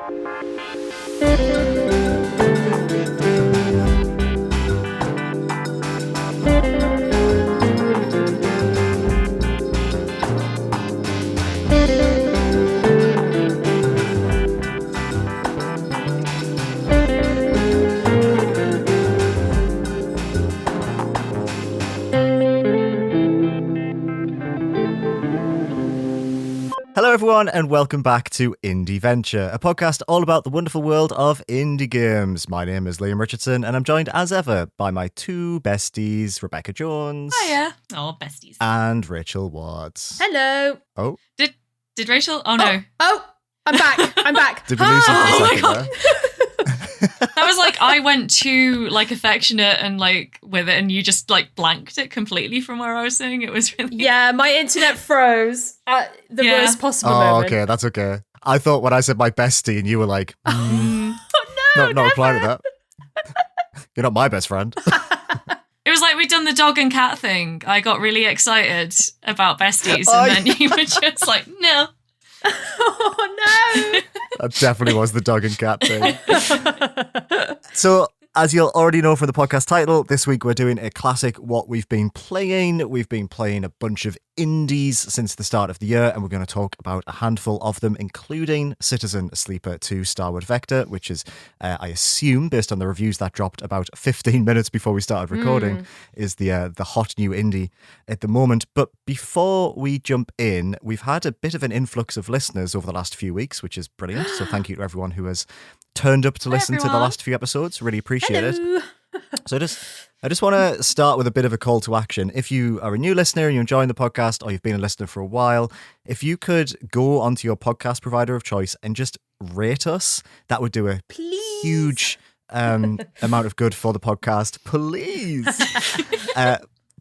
Hello everyone and welcome back to Indieventure, a podcast all about the wonderful world of indie games. My name is Liam Richardson and I'm joined as ever by my two besties, Rebecca Jones. Hiya. Oh, besties. And Rachel Watts. Hello. Oh. Did Rachel? Oh no. Oh, I'm back. Did we lose you for a second God. there? That was like, I went too like affectionate and like with it and you just like blanked it completely from where I was saying. It was really... Yeah, my internet froze at the worst possible Oh, moment. okay, that's okay. I thought when I said my bestie and you were like, Oh no, not applying to that. You're not my best friend. It was like we'd done the dog and cat thing. I got really excited about besties Oh, and then you were just like, no. Oh no. That definitely was the dog and cat thing. So, as you'll already know from the podcast title, this week we're doing a classic What We've Been Playing. We've been playing a bunch of indies since the start of the year, and we're going to talk about a handful of them, including Citizen Sleeper 2 Starward Vector, which is, I assume, based on the reviews that dropped about 15 minutes before we started recording, is the hot new indie at the moment. But before we jump in, we've had a bit of an influx of listeners over the last few weeks, which is brilliant. So thank you to everyone who has turned up to listen to the last few episodes. Really appreciate it. So I just want to start with a bit of a call to action. If you are a new listener and you're enjoying the podcast or you've been a listener for a while, if you could go onto your podcast provider of choice and just rate us, that would do a huge amount of good for the podcast. Please.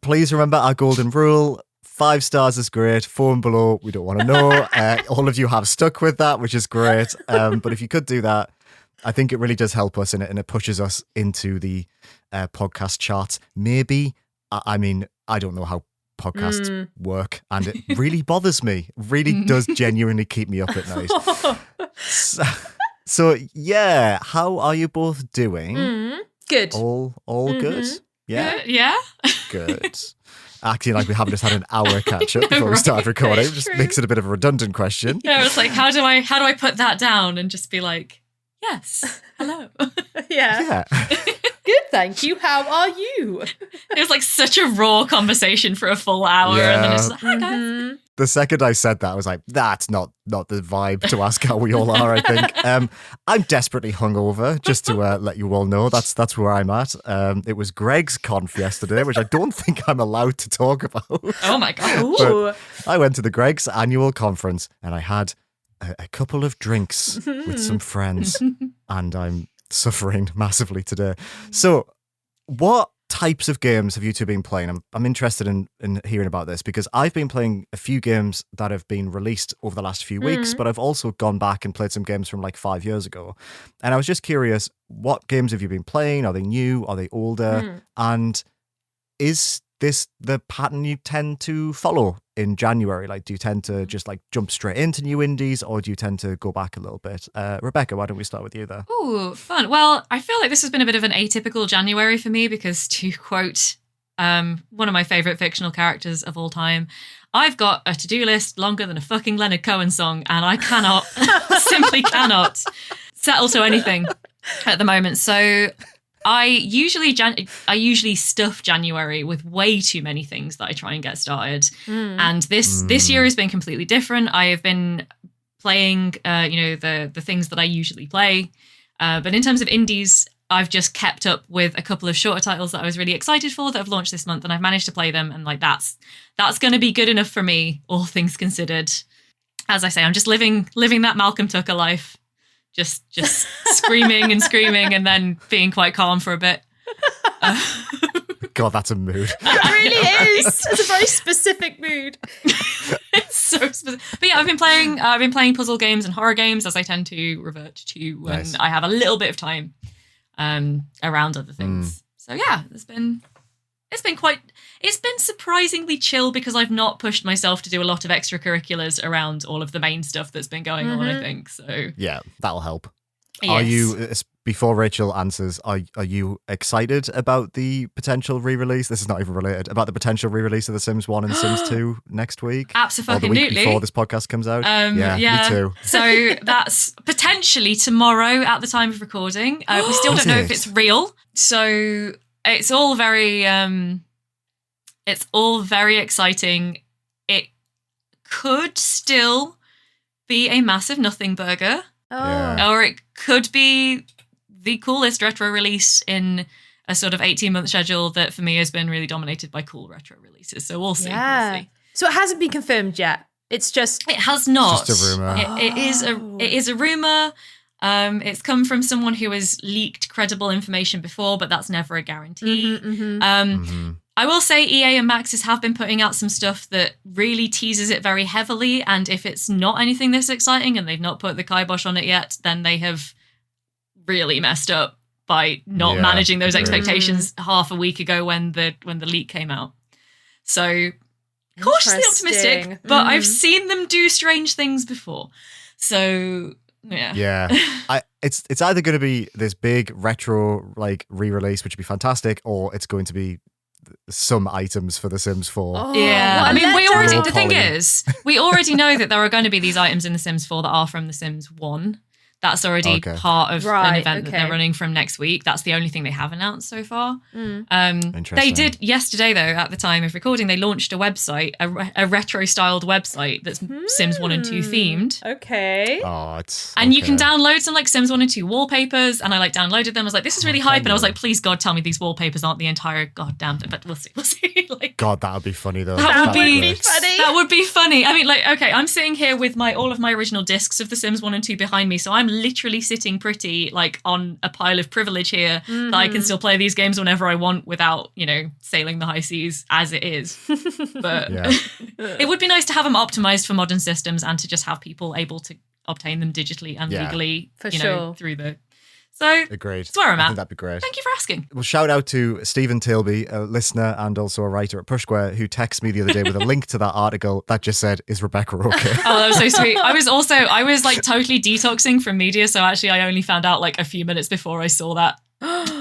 Please remember our golden rule. 5 stars is great. 4 and below, we don't want to know. All of you have stuck with that, which is great. But if you could do that, I think it really does help us and it pushes us into the podcast charts. Maybe, I mean, I don't know how podcasts work and it really bothers me. Really does genuinely keep me up at night. So yeah, how are you both doing? Good. All good? Yeah? Yeah. Good. Acting like we haven't just had an hour catch up before we started recording. Just makes it a bit of a redundant question. Yeah, it's like, how do I put that down and just be like, yes, hello. Yeah. Good, thank you. How are you? It was like such a raw conversation for a full hour, and then it's like, hi guys. The second I said that, I was like, that's not the vibe to ask how we all are, I think. I'm desperately hungover, just to let you all know. That's where I'm at. It was Greg's conf yesterday, which I don't think I'm allowed to talk about. Oh my God. But I went to the Greg's annual conference and I had a couple of drinks with some friends and I'm suffering massively today. So what types of games have you two been playing? I'm interested in hearing about this because I've been playing a few games that have been released over the last few weeks, but I've also gone back and played some games from like 5 years ago. And I was just curious, what games have you been playing? Are they new? Are they older? And is this the pattern you tend to follow in January? Like, do you tend to just like jump straight into new indies or do you tend to go back a little bit? Rebecca, why don't we start with you there? Ooh, fun. Well, I feel like this has been a bit of an atypical January for me because, to quote one of my favourite fictional characters of all time, I've got a to-do list longer than a fucking Leonard Cohen song and I cannot, simply cannot settle to anything at the moment. So I usually stuff January with way too many things that I try and get started. And this year has been completely different. I have been playing, the things that I usually play. But in terms of indies, I've just kept up with a couple of shorter titles that I was really excited for that have launched this month, and I've managed to play them. And like that's going to be good enough for me, all things considered. As I say, I'm just living that Malcolm Tucker life. Just screaming and screaming and then being quite calm for a bit. God, that's a mood. It really is. It's a very specific mood. It's so specific. But yeah, I've been playing puzzle games and horror games as I tend to revert to when I have a little bit of time around other things. So yeah, it's been It's been surprisingly chill because I've not pushed myself to do a lot of extracurriculars around all of the main stuff that's been going on, I think. So yeah, that'll help. yes. Are you, before Rachel answers, are you excited about the potential re-release? This is not even related. About the potential re-release of The Sims 1 and Sims 2 next week? Or the week before this podcast comes out? Yeah, me too. So that's potentially tomorrow at the time of recording. We still don't know if it's real. So it's all very exciting. It could still be a massive nothing burger. Or it could be the coolest retro release in a sort of 18-month schedule that for me has been really dominated by cool retro releases. So we'll see. Yeah. We'll see. So it hasn't been confirmed yet. It's just... It has not. Just a rumor. It is a rumor. It's come from someone who has leaked credible information before, but that's never a guarantee. I will say EA and Maxis have been putting out some stuff that really teases it very heavily, and if it's not anything this exciting and they've not put the kibosh on it yet, then they have really messed up by not managing those expectations half a week ago when the leak came out. So cautiously optimistic, but I've seen them do strange things before. So yeah. It's either going to be this big retro like re-release, which would be fantastic, or it's going to be some items for The Sims 4. I mean, the thing is, we already know that there are going to be these items in The Sims 4 that are from The Sims 1. That's already part of an event that they're running from next week. That's the only thing they have announced so far. They did yesterday, though, at the time of recording, they launched a website, a retro-styled website that's Sims 1 and 2 themed. Okay. And you can download some like Sims 1 and 2 wallpapers, and I downloaded them. I was like, this is really hype, and I was like, please God, tell me these wallpapers aren't the entire goddamn thing, but we'll see. God, that would be funny though. That would be funny. That would be funny. I mean, okay, I'm sitting here with all of my original discs of The Sims 1 and 2 behind me, so I'm literally sitting pretty on a pile of privilege here that I can still play these games whenever I want without, sailing the high seas as it is. But it would be nice to have them optimized for modern systems and to just have people able to obtain them digitally and legally, through the... So agreed. That's where I'm at. I think that'd be great. Thank you for asking. Well, shout out to Stephen Tilby, a listener and also a writer at Push Square, who texted me the other day with a link to that article that just said, "Is Rebecca okay?" Oh, that was so sweet. I was totally detoxing from media, so actually I only found out a few minutes before I saw that message.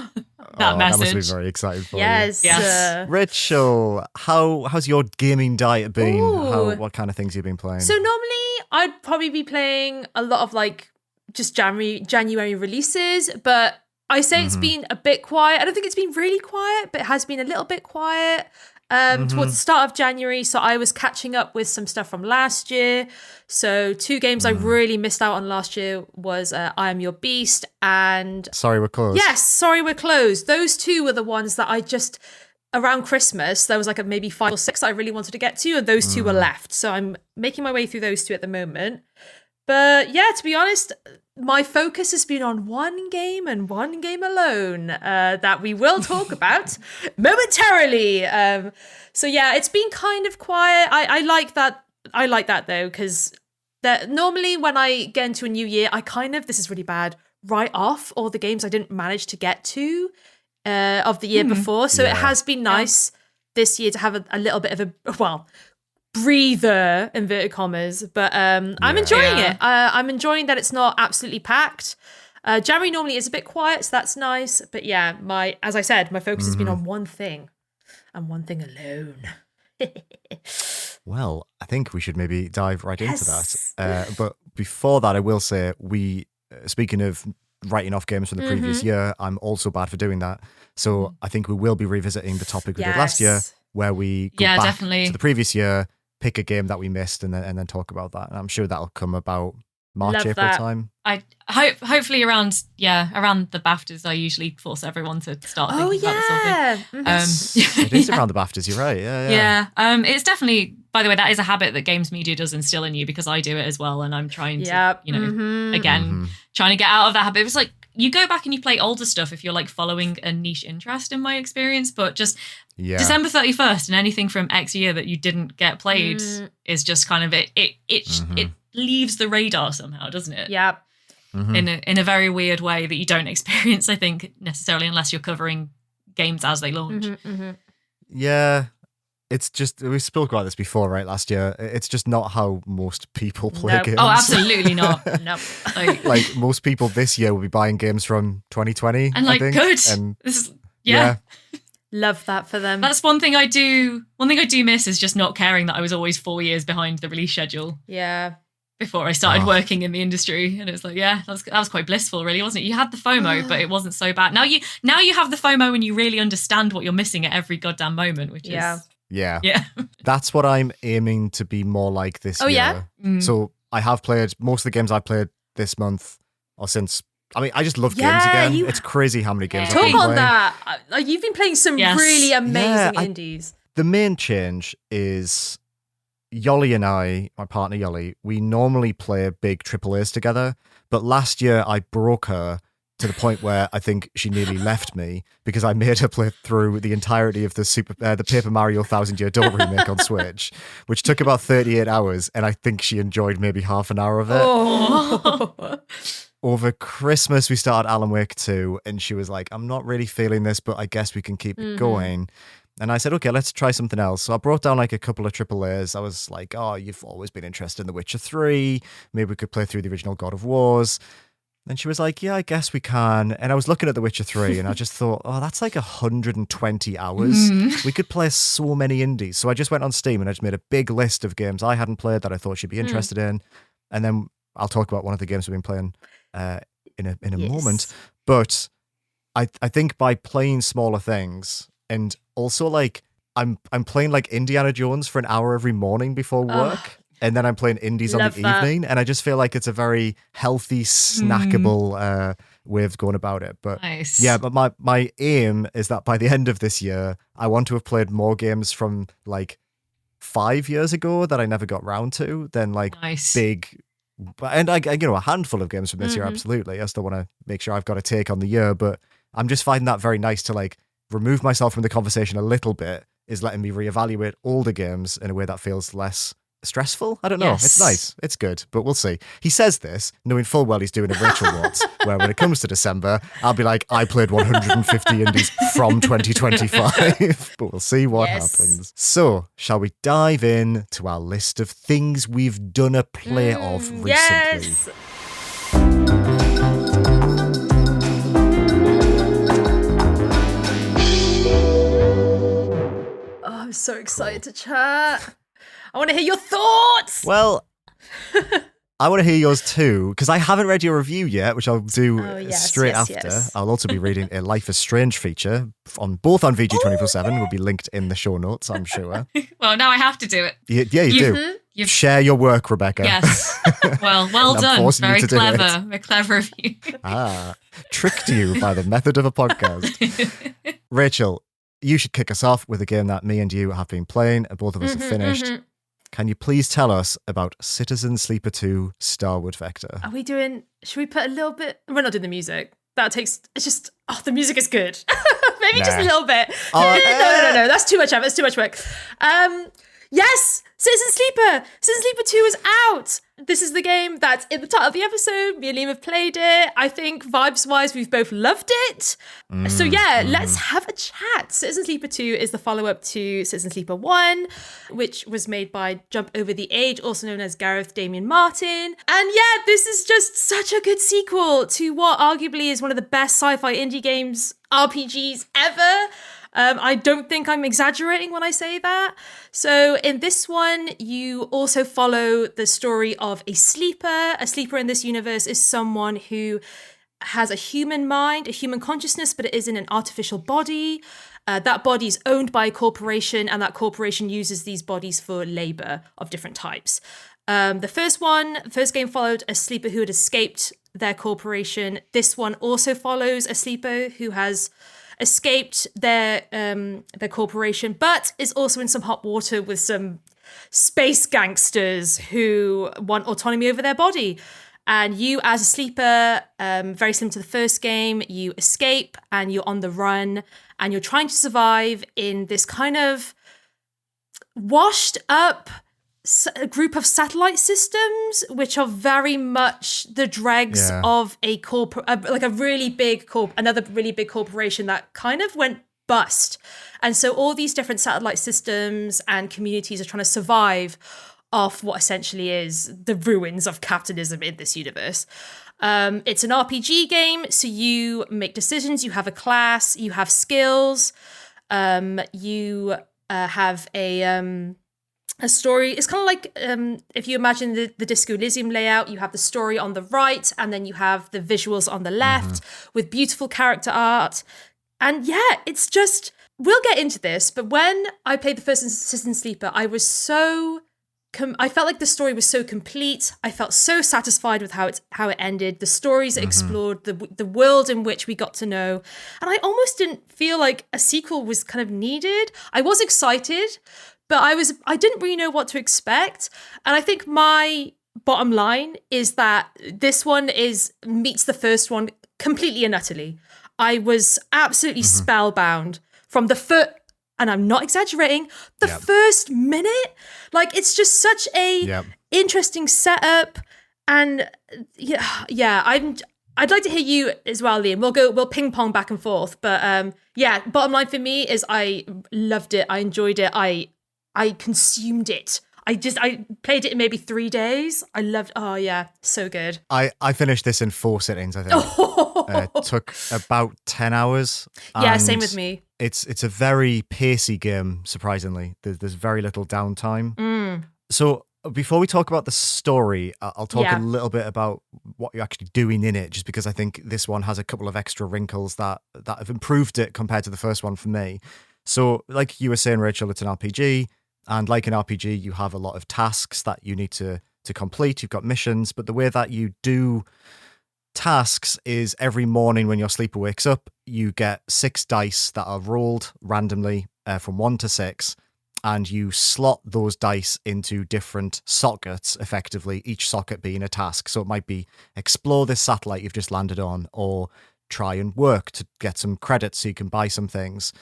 That must be very exciting for you. Yes. Rachel, how's your gaming diet been? What kind of things have you been playing? So normally I'd probably be playing a lot of just January releases, but I say it's been a bit quiet. I don't think it's been really quiet, but it has been a little bit quiet towards the start of January. So I was catching up with some stuff from last year. So 2 games I really missed out on last year was I Am Your Beast and... Sorry We're Closed. Yes, Sorry We're Closed. Those 2 were the ones that I just... Around Christmas, there was maybe 5 or 6 I really wanted to get to, and those 2 were left. So I'm making my way through those 2 at the moment. But yeah, to be honest, my focus has been on one game and one game alone that we will talk about momentarily. So yeah, it's been kind of quiet. I like that. I like that though, because normally when I get into a new year, I this is really bad, write off all the games I didn't manage to get to of the year before. So it has been nice this year to have a little bit of a, breather, inverted commas, but I'm enjoying it. I'm enjoying that it's not absolutely packed. January normally is a bit quiet, so that's nice. But yeah, as I said, my focus has been on one thing and one thing alone. Well, I think we should maybe dive right into that. But before that, I will say speaking of writing off games from the previous year, I'm also bad for doing that. So I think we will be revisiting the topic we did last year, where we go back to the previous year, pick a game that we missed, and then talk about that. And I'm sure that'll come about March, April time. I hopefully around the BAFTAs. I usually force everyone to start thinking about this sort of thing. It is around the BAFTAs. You're right. Yeah. It's definitely. By the way, that is a habit that games media does instill in you, because I do it as well, and I'm trying to, trying to get out of that habit. It's you go back and you play older stuff if you're following a niche interest, in my experience, but just December 31st and anything from X year that you didn't get played is just kind of it leaves the radar somehow, doesn't it? Yep. In a very weird way that you don't experience, I think, necessarily unless you're covering games as they launch. Yeah. It's just, we spoke about this before, right? Last year. It's just not how most people play Nope. games. Oh, absolutely not. No. Like most people this year will be buying games from 2020. And I like, think. good. And This is, yeah. Love that for them. That's one thing I do. One thing I do miss is just not caring that I was always 4 years behind the release schedule Yeah. before I started working in the industry. And it was like, yeah, that was quite blissful, really, wasn't it? You had the FOMO, but it wasn't so bad. Now you have the FOMO and you really understand what you're missing at every goddamn moment, which Yeah. is yeah. That's what I'm aiming to be more like this year. yeah? So I have played most of the games I've played this month or since. I mean, I just love games Yeah, again. you- It's crazy how many games I've Talk been on playing. that. You've been playing some Yes. really amazing Yeah, indies. The main change is Yoli and I, my partner Yoli, we normally play big AAAs together, but last year I broke her to the point where I think she nearly left me because I made her play through the entirety of the Paper Mario 1000 Year Door remake on Switch, which took about 38 hours, and I think she enjoyed maybe half an hour of it. Oh. Over Christmas, we started Alan Wake 2, and she was like, I'm not really feeling this, but I guess we can keep it going. And I said, okay, let's try something else. So I brought down like a couple of AAAs. I was like, oh, you've always been interested in The Witcher 3. Maybe we could play through the original God of Wars. And she was like, yeah, I guess we can. And I was looking at The Witcher 3 and I just thought, oh, that's like 120 hours. We could play so many indies. So I just went on Steam and I just made a big list of games I hadn't played that I thought she'd be interested in. And then I'll talk about one of the games we've been playing in a moment. But I think by playing smaller things and also like I'm playing like Indiana Jones for an hour every morning before work. And then I'm playing indies on the evening. And I just feel like it's a very healthy, snackable way of going about it. But nice. yeah, but my aim is that by the end of this year, I want to have played more games from like 5 years ago that I never got round to than like big. And I a handful of games from this year, absolutely. I still want to make sure I've got a take on the year, but I'm just finding that very nice to like remove myself from the conversation a little bit is letting me reevaluate older games in a way that feels less stressful. I don't know. Yes. It's nice. It's good, but we'll see. He says this knowing full well he's doing a Rachel Watts, where when it comes to December, I'll be like, I played 150 indies from 2025, but we'll see what happens. So, shall we dive in to our list of things we've done a play of recently? Yes. Oh, I'm so excited to chat. I want to hear your thoughts. Well, I want to hear yours too, because I haven't read your review yet, which I'll do straight after. Yes. I'll also be reading a Life is Strange feature on VG247. Will be linked in the show notes, I'm sure. Well, now I have to do it. Yeah, you do. Share your work, Rebecca. Yes. Well I'm done. forcing you Very to do it. clever. Very clever of you. Tricked you by the method of a podcast. Rachel, you should kick us off with a game that me and you have been playing and both of us have finished. Can you please tell us about Citizen Sleeper 2 Starwood Vector? Should we put a little bit? We're not doing the music. The music is good. Maybe just a little bit. No. That's too much effort. It's too much work. Yes, Citizen Sleeper. Citizen Sleeper 2 is out. This is the game that's in the title of the episode. Me and Liam have played it. I think vibes-wise, we've both loved it. So yeah, let's have a chat. Citizen Sleeper 2 is the follow-up to Citizen Sleeper 1, which was made by Jump Over the Age, also known as Gareth Damian Martin. And yeah, this is just such a good sequel to what arguably is one of the best sci-fi indie games, RPGs ever. I don't think I'm exaggerating when I say that. So in this one, you also follow the story of a sleeper. A sleeper in this universe is someone who has a human mind, a human consciousness, but it is in an artificial body. That body is owned by a corporation, and that corporation uses these bodies for labor of different types. The first game followed a sleeper who had escaped their corporation. This one also follows a sleeper who has escaped their corporation, but is also in some hot water with some space gangsters who want autonomy over their body. And you, as a sleeper, very similar to the first game, you escape and you're on the run and you're trying to survive in this kind of washed up group of satellite systems, which are very much the dregs of a another really big corporation that kind of went bust. And so all these different satellite systems and communities are trying to survive off what essentially is the ruins of capitalism in this universe. It's an RPG game, so you make decisions, you have a class, you have skills, you have a story. It's kind of like if you imagine the Disco Elysium layout, you have the story on the right, and then you have the visuals on the left with beautiful character art. And yeah, it's just, we'll get into this, but when I played the first Citizen Sleeper, I was so... I felt like the story was so complete. I felt so satisfied with how it ended. The stories it explored, the world in which we got to know. And I almost didn't feel like a sequel was kind of needed. I was excited, but I didn't really know what to expect. And I think my bottom line is that this one meets the first one completely and utterly. I was absolutely spellbound from the and I'm not exaggerating, the first minute. Like, it's just such a interesting setup. And I'd like to hear you as well, Liam. We'll ping pong back and forth. But bottom line for me is I loved it. I enjoyed it. I consumed it. I played it in maybe 3 days. I loved, so good. I finished this in 4 sittings, I think. It took about 10 hours. Yeah, same with me. It's a very pacey game, surprisingly. There's very little downtime. So before we talk about the story, I'll talk a little bit about what you're actually doing in it, just because I think this one has a couple of extra wrinkles that have improved it compared to the first one for me. So like you were saying, Rachel, it's an RPG. And like an RPG, you have a lot of tasks that you need to complete. You've got missions, but the way that you do tasks is every morning when your sleeper wakes up, you get 6 dice that are rolled randomly from 1 to 6, and you slot those dice into different sockets, effectively, each socket being a task. So it might be explore this satellite you've just landed on, or try and work to get some credits so you can buy some things.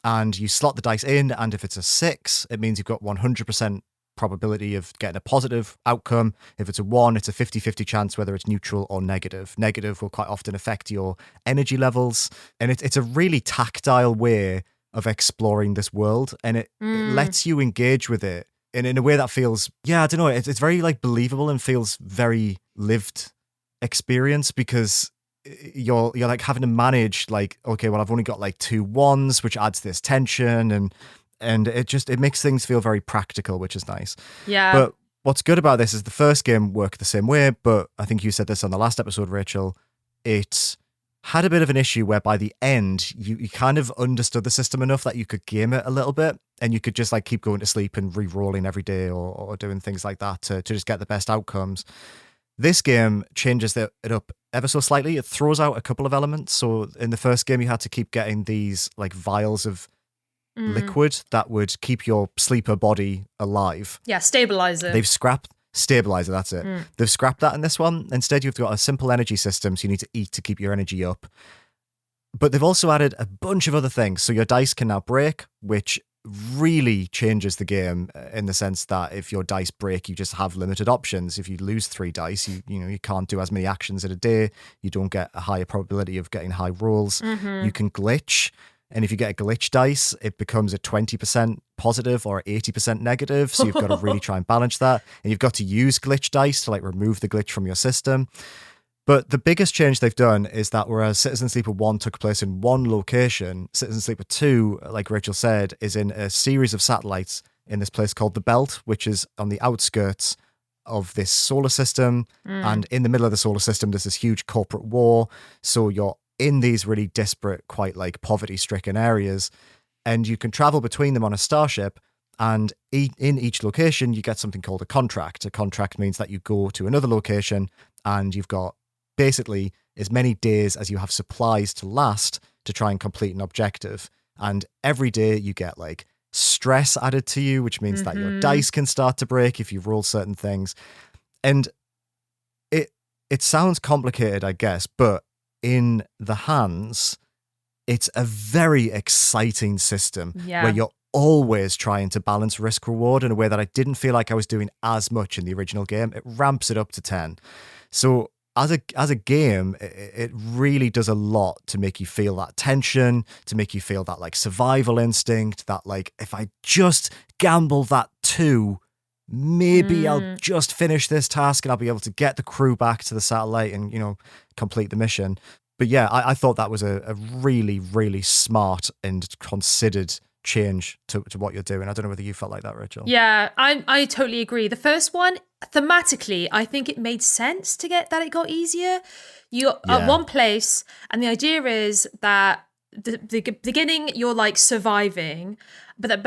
And you slot the dice in, and if it's a 6, it means you've got 100% probability of getting a positive outcome. If it's a 1, it's a 50-50 chance whether it's neutral or negative. Negative will quite often affect your energy levels. And it's a really tactile way of exploring this world, and it lets you engage with it in a way that feels, I don't know, it's very like believable and feels very lived experience, because you're like having to manage like, okay, well, I've only got like 2 1s, which adds this tension, and it makes things feel very practical, which is nice. Yeah. But what's good about this is the first game worked the same way, but I think you said this on the last episode, Rachel, it had a bit of an issue where by the end you kind of understood the system enough that you could game it a little bit, and you could just like keep going to sleep and re-rolling every day or doing things like that to just get the best outcomes. This game changes it up ever so slightly. It throws out a couple of elements. So in the first game, you had to keep getting these like vials of liquid that would keep your sleeper body alive. Yeah, stabilizer. They've scrapped stabilizer, that's it. They've scrapped that in this one. Instead, you've got a simple energy system, so you need to eat to keep your energy up. But they've also added a bunch of other things. So your dice can now break, which really changes the game in the sense that if your dice break, you just have limited options. If you lose 3 dice, you can't do as many actions in a day. You don't get a higher probability of getting high rolls. You can glitch. And if you get a glitch dice, it becomes a 20% positive or 80% negative. So you've got to really try and balance that. And you've got to use glitch dice to like remove the glitch from your system. But the biggest change they've done is that whereas Citizen Sleeper 1 took place in one location, Citizen Sleeper 2, like Rachel said, is in a series of satellites in this place called the Belt, which is on the outskirts of this solar system. And in the middle of the solar system, there's this huge corporate war. So you're in these really disparate, quite like poverty-stricken areas, and you can travel between them on a starship, and in each location, you get something called a contract. A contract means that you go to another location, and you've got basically as many days as you have supplies to last to try and complete an objective. And every day you get like stress added to you, which means that your dice can start to break if you roll certain things. And it sounds complicated, I guess, but in the hands, it's a very exciting system where you're always trying to balance risk reward in a way that I didn't feel like I was doing as much in the original game. It ramps it up to 10. So as a game, it really does a lot to make you feel that tension, to make you feel that like survival instinct, that like if I just gamble that 2, maybe I'll just finish this task and I'll be able to get the crew back to the satellite and, you know, complete the mission. But yeah, I thought that was a really, really smart and considered change to what you're doing. I don't know whether you felt like that, Rachel. Yeah, I totally agree. The first one, thematically, I think it made sense to get that it got easier. You're at one place, and the idea is that the beginning you're like surviving, but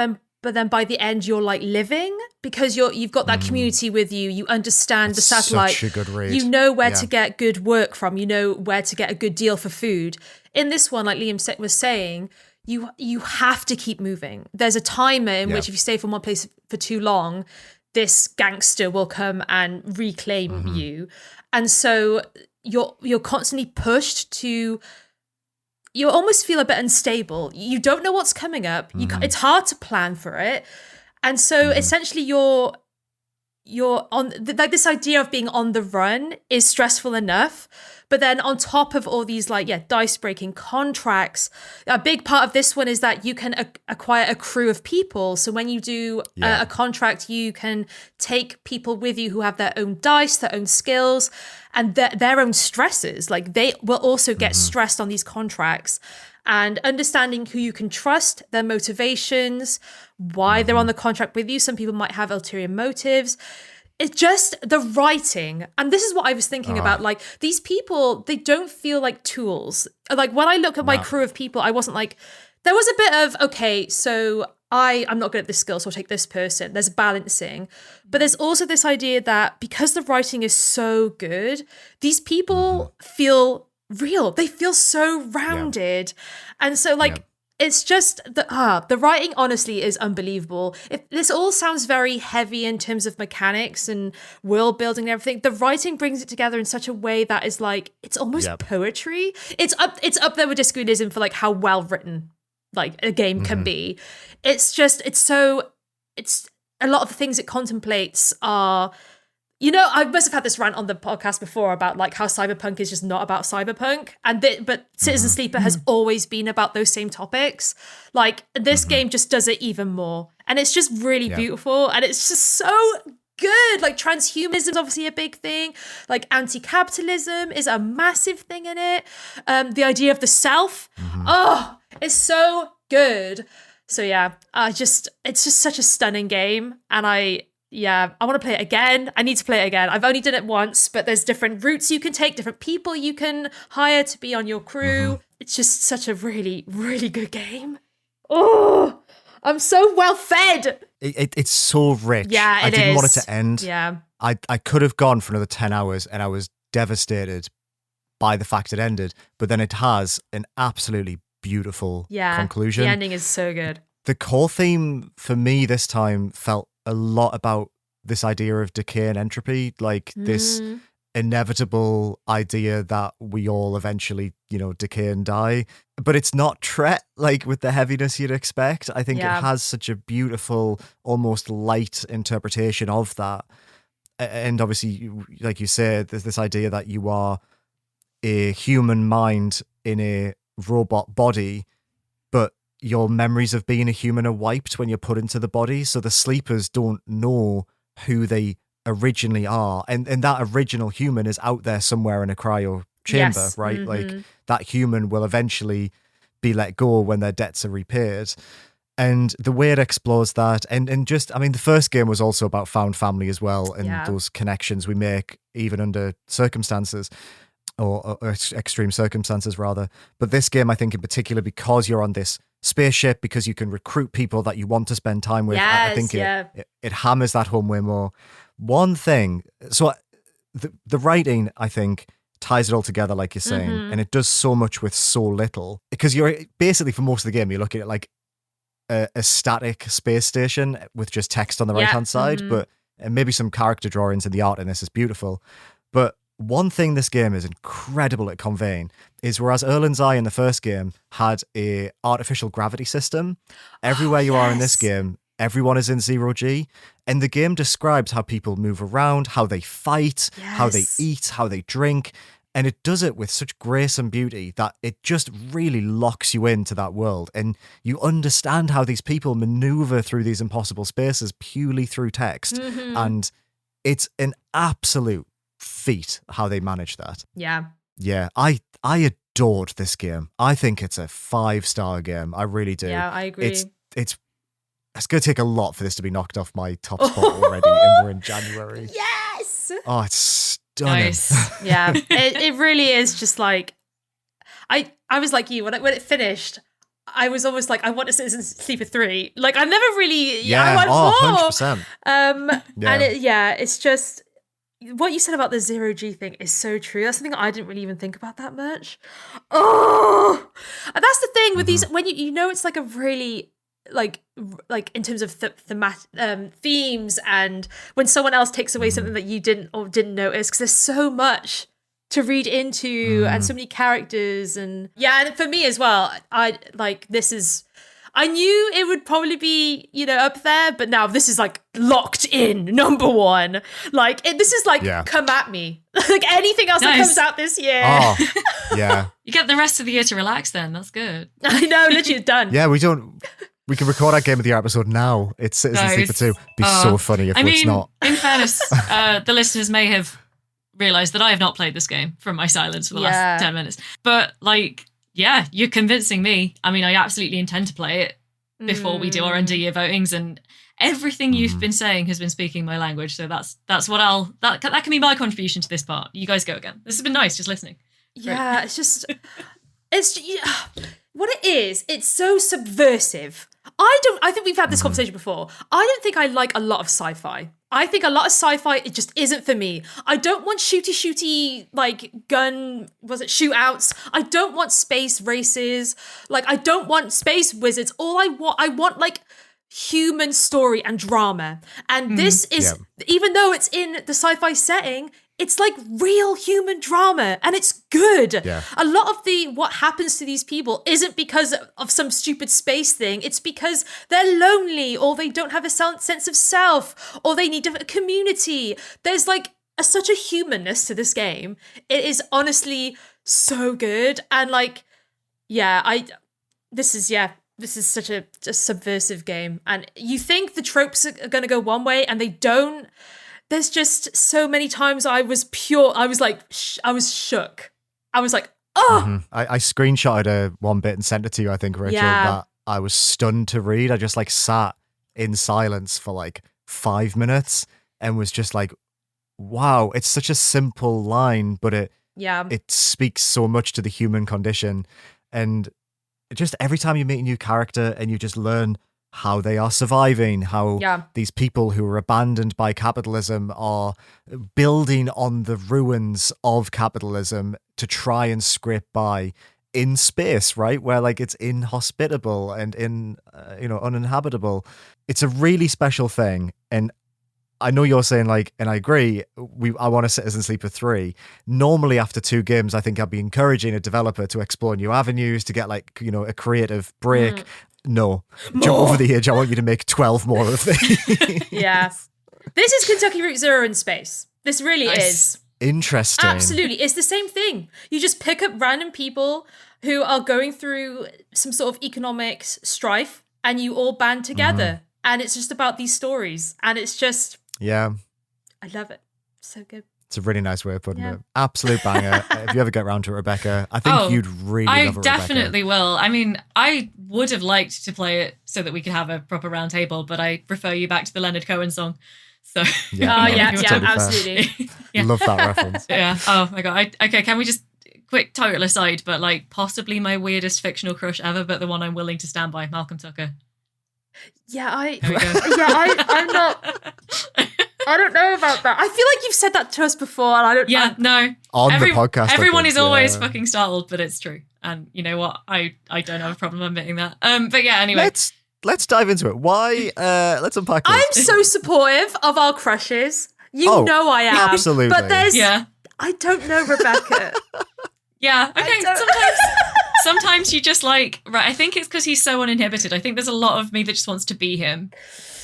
then by the end you're like living, because you've got that community with you. You understand the satellite. Such a good read. You know where to get good work from. You know where to get a good deal for food. In this one, like Liam was saying, you have to keep moving. There's a timer in which if you stay from one place for too long, this gangster will come and reclaim you. And so you're constantly pushed to, you almost feel a bit unstable. You don't know what's coming up. It's hard to plan for it. And so essentially you're on, like this idea of being on the run is stressful enough. But then on top of all these dice breaking contracts, a big part of this one is that you can acquire a crew of people. So when you do a contract, you can take people with you who have their own dice, their own skills, and their own stresses. Like they will also get stressed on these contracts. And understanding who you can trust, their motivations, why they're on the contract with you. Some people might have ulterior motives. It's just the writing. And this is what I was thinking about. Like, these people, they don't feel like tools. Like, when I look at my crew of people, I wasn't like, there was a bit of, okay, so I'm not good at this skill, so I'll take this person. There's balancing. But there's also this idea that because the writing is so good, these people feel real. They feel so rounded. And so, like, it's just the writing honestly is unbelievable. This all sounds very heavy in terms of mechanics and world building and everything. The writing brings it together in such a way that is like, it's almost poetry. It's up there with Discretism for like how well written like a game can be. It's a lot of the things it contemplates are, you know, I must have had this rant on the podcast before about like how Cyberpunk is just not about Cyberpunk, but Citizen Sleeper has always been about those same topics. Like this game just does it even more, and it's just really beautiful, and it's just so good. Like transhumanism is obviously a big thing. Like anti-capitalism is a massive thing in it. The idea of the self, it's so good. So yeah, it's just such a stunning game, and I want to play it again. I need to play it again. I've only done it once, but there's different routes you can take, different people you can hire to be on your crew. It's just such a really, really good game. Oh, I'm so well fed. It's so rich. Yeah, I didn't want it is. to end. Yeah. I could have gone for another 10 hours and I was devastated by the fact it ended, but then it has an absolutely beautiful conclusion. The ending is so good. The core theme for me this time felt a lot about this idea of decay and entropy, like this inevitable idea that we all eventually, you know, decay and die. But it's not tret, like with the heaviness you'd expect. I think it has such a beautiful, almost light interpretation of that. And obviously, like you said, there's this idea that you are a human mind in a robot body, but your memories of being a human are wiped when you're put into the body. So the sleepers don't know who they originally are. And that original human is out there somewhere in a cryo chamber, right? Like that human will eventually be let go when their debts are repaid. And the way it explores that, and just, I mean, the first game was also about found family as well, and those connections we make even under circumstances, or extreme circumstances rather. But this game, I think in particular, because you're on this spaceship, because you can recruit people that you want to spend time with, I think it hammers that home way more. One thing, so the writing, I think, ties it all together, like you're saying, and it does so much with so little, because you're basically, for most of the game, you're looking at like a static space station with just text on the right hand side, but and maybe some character drawings, and the art in this is beautiful. But one thing this game is incredible at conveying is, whereas Erland's Eye in the first game had a artificial gravity system, everywhere you are in this game, everyone is in 0G. And the game describes how people move around, how they fight, how they eat, how they drink. And it does it with such grace and beauty that it just really locks you into that world. And you understand how these people maneuver through these impossible spaces purely through text. And it's an absolute feat how they manage that. Yeah. Yeah, I adored this game. I think it's a 5-star game. I really do. Yeah, I agree. It's going to take a lot for this to be knocked off my top spot already, and we're in January. Yes! Oh, it's stunning. Nice. Yeah, it really is just like, I was like you, when it finished, I was almost like, I want a Citizen Sleeper 3. Like, I never really, I want more. 100%. And it's just, what you said about the 0G thing is so true. That's something I didn't really even think about that much. Oh, and that's the thing with these, when you know it's like a really, like in terms of themes, and when someone else takes away something that you didn't notice, because there's so much to read into and so many characters, and and for me as well, I knew it would probably be, up there, but now this is like locked in number one. Like this is like, come at me. Like anything else that comes out this year. Oh, yeah. You get the rest of the year to relax then. That's good. I know, literally it's done. Yeah, we can record our Game of the Year episode now. It's Citizen Sleeper 2. It'd be so funny if it's not. In fairness, the listeners may have realised that I have not played this game from my silence for the last 10 minutes. But you're convincing me. I mean, I absolutely intend to play it before we do our end of year votings, and everything you've been saying has been speaking my language. So that's what that can be my contribution to this part. You guys go again. This has been nice, just listening. Yeah, Great. It's what it is. It's so subversive. I think we've had this conversation before. I don't think I like a lot of sci-fi. I think a lot of sci-fi, it just isn't for me. I don't want shooty, like shootouts. I don't want space races. Like, I don't want space wizards. I want like human story and drama. And this is, even though it's in the sci-fi setting, it's like real human drama, and it's good. Yeah. A lot of what happens to these people isn't because of some stupid space thing. It's because they're lonely, or they don't have a sense of self, or they need a community. There's like such a humanness to this game. It is honestly so good, and like, this is such a subversive game. And you think the tropes are going to go one way, and they don't. There's just so many times I was shook. I was like, oh. Mm-hmm. I screenshotted one bit and sent it to you, I think, Rachel, that I was stunned to read. I just like sat in silence for like 5 minutes and was just like, wow, it's such a simple line, but it speaks so much to the human condition. And just every time you meet a new character and you just learn how they are surviving, how these people who are abandoned by capitalism are building on the ruins of capitalism to try and scrape by in space, right? Where like it's inhospitable and uninhabitable. It's a really special thing. And I know you're saying like, and I agree, I want a Citizen Sleeper 3. Normally after 2 games, I think I'd be encouraging a developer to explore new avenues, to get like, a creative break. No, jump over the edge. I want you to make 12 more of these. Yes. This is Kentucky Route Zero in space. This really is. Interesting. Absolutely. It's the same thing. You just pick up random people who are going through some sort of economic strife, and you all band together. And it's just about these stories. And it's just... Yeah. I love it. So good. It's a really nice way of putting it. Absolute banger. If you ever get around to it, Rebecca, I think you'd really love it, Rebecca. I definitely will. I mean, I would have liked to play it so that we could have a proper round table, but I refer you back to the Leonard Cohen song. So absolutely. Love that reference. Yeah. Oh my God. Okay, can we just, quick total aside, but like possibly my weirdest fictional crush ever, but the one I'm willing to stand by, Malcolm Tucker. I'm not... I don't know about that. I feel like you've said that to us before, and I don't. Yeah, no. On the podcast, everyone is always fucking startled, but it's true. And you know what? I don't have a problem admitting that. But yeah, anyway. Let's dive into it. Why? Let's unpack this. I'm so supportive of our crushes. You know I am. Absolutely. But I don't know, Rebecca. Yeah. Okay. Sometimes you just like, right. I think it's because he's so uninhibited. I think there's a lot of me that just wants to be him.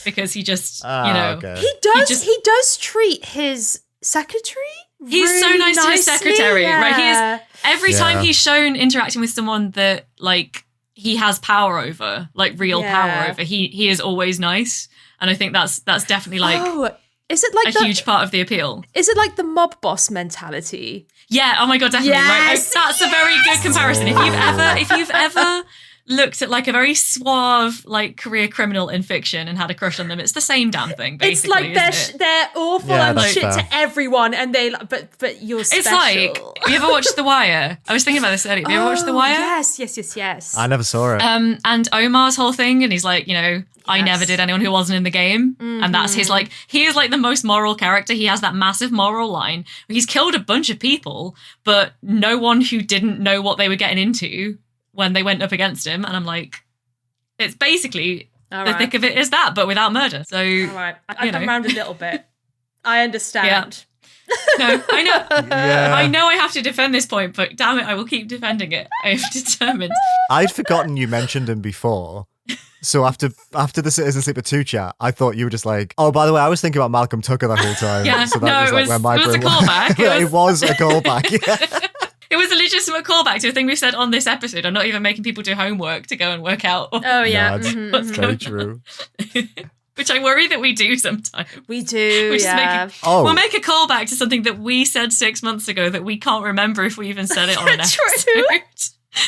because he just, okay. He does treat his secretary. He's really so nice to his secretary, right? He is every time Yeah. he's shown interacting with someone that like he has power over, like real power over. He is always nice, and I think that's definitely like is it like a huge part of the appeal. Is it like the mob boss mentality? Yeah. Oh my god, definitely. Right. Yes, That's a very good comparison. If you've ever looked at like a very suave like career criminal in fiction and had a crush on them, it's the same damn thing. Basically, it's like they're awful and shit to everyone, and they but you're special. It's like, have you ever watched The Wire? I was thinking about this earlier. Have you ever watched The Wire? Yes. I never saw it. And Omar's whole thing, and he's like, I never did anyone who wasn't in the game. And that's his like, he is like the most moral character. He has that massive moral line. He's killed a bunch of people, but no one who didn't know what they were getting into when they went up against him. And I'm like, it's basically the thick of it is that, but without murder. So, all right. I come around a little bit. I understand. No, I know. Yeah. I know I have to defend this point, but damn it, I will keep defending it. I am determined. I'd forgotten you mentioned him before. So after the Citizen Sleeper 2 chat, I thought you were just like, oh, by the way, I was thinking about Malcolm Tucker the whole time. Yeah, so that it was a callback. It was a callback, yeah. It was a legitimate callback to a thing we said on this episode. I'm not even making people do homework to go and work out. Oh, yeah. No, it's very true. Which I worry that we do sometimes. We do, We'll make a callback to something that we said 6 months ago that we can't remember if we even said it on an episode.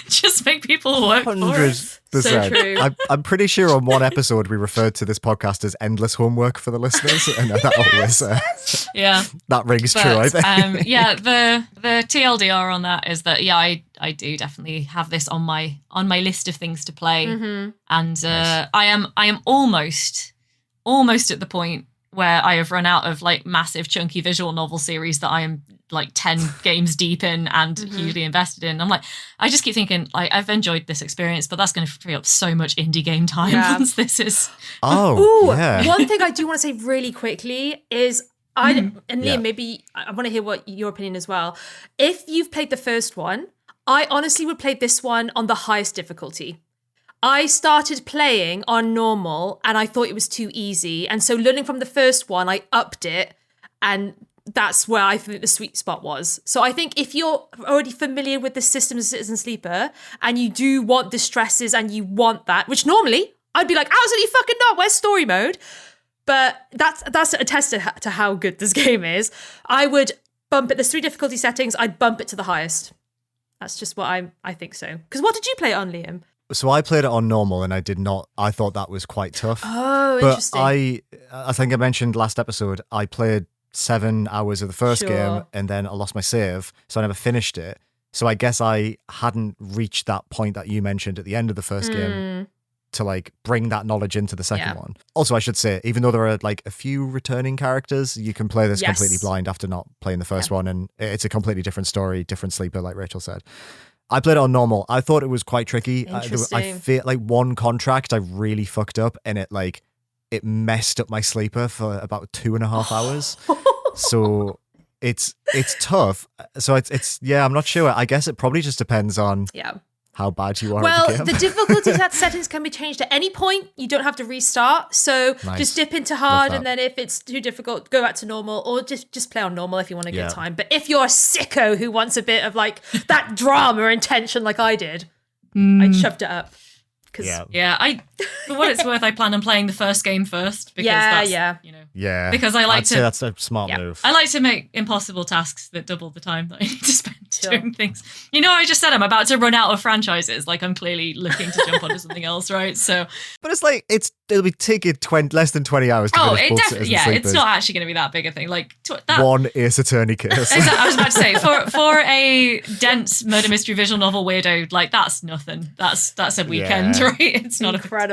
Just make people work for us. 100%. So true. I'm pretty sure on one episode we referred to this podcast as endless homework for the listeners, and that always that rings true. I think. The TLDR on that is that I do definitely have this on my list of things to play, and I am almost at the point where I have run out of like massive chunky visual novel series that I am like 10 games deep in and hugely invested in. I'm like, I just keep thinking like I've enjoyed this experience, but that's going to free up so much indie game time once this is. One thing I do want to say really quickly is and Liam, maybe I want to hear what your opinion as well. If you've played the first one, I honestly would play this one on the highest difficulty. I started playing on normal and I thought it was too easy. And so learning from the first one, I upped it. And that's where I think the sweet spot was. So I think if you're already familiar with the system of Citizen Sleeper and you do want the stresses and you want that, which normally I'd be like, absolutely fucking not, where's story mode? But that's a test to how good this game is. I would bump it, there's 3 difficulty settings, I'd bump it to the highest. That's just what I think so. Because what did you play it on, Liam? So I played it on normal and I thought that was quite tough. Oh, but interesting. I think I mentioned last episode, I played 7 hours of the first game and then I lost my save, so I never finished it. So I guess I hadn't reached that point that you mentioned at the end of the first game to like bring that knowledge into the second one. Also, I should say, even though there are like a few returning characters, you can play this completely blind after not playing the first one, and it's a completely different story, different sleeper, like Rachel said. I played it on normal. I thought it was quite tricky. I feel like one contract I really fucked up, and it messed up my sleeper for about 2.5 hours. So it's tough. So it's I'm not sure. I guess it probably just depends on how bad you are at the game. The difficulty settings can be changed at any point. You don't have to restart. So just dip into hard, and then if it's too difficult, go back to normal, or just play on normal if you want to get time. But if you're a sicko who wants a bit of like that drama and tension like I did, I shoved it up. For what it's worth, I plan on playing the first game first because because I like I'd say that's a smart move. I like to make impossible tasks that double the time that I need to spend doing things. I just said I'm about to run out of franchises. Like I'm clearly looking to jump onto something else, right? So, but it's like it'll be taking less than 20 hours to finish both Citizen Sleepers. It's not actually going to be that big a thing. Like one Ace Attorney case. Exactly, I was about to say for a dense murder mystery visual novel weirdo, like that's nothing. That's a weekend, right? It's not incredible.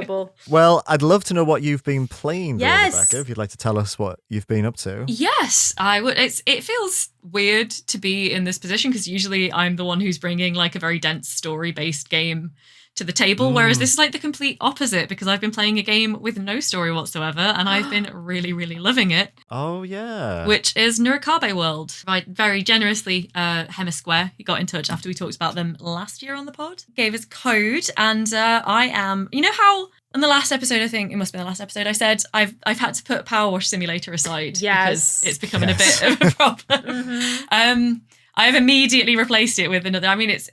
Well, I'd love to know what you've been playing, though, Rebecca, if you'd like to tell us what you've been up to. Yes, I would. It feels weird to be in this position because usually I'm the one who's bringing like a very dense story-based game to the table, whereas this is like the complete opposite because I've been playing a game with no story whatsoever and I've been really, really loving it. Oh, yeah. Which is Nurikabe World. I very generously, Hemisquare, he got in touch after we talked about them last year on the pod, gave us code, and I am, you know how in the last episode, I think it must be the last episode, I said I've had to put Power Wash Simulator aside because it's becoming a bit of a problem. I've immediately replaced it with another. I mean, it's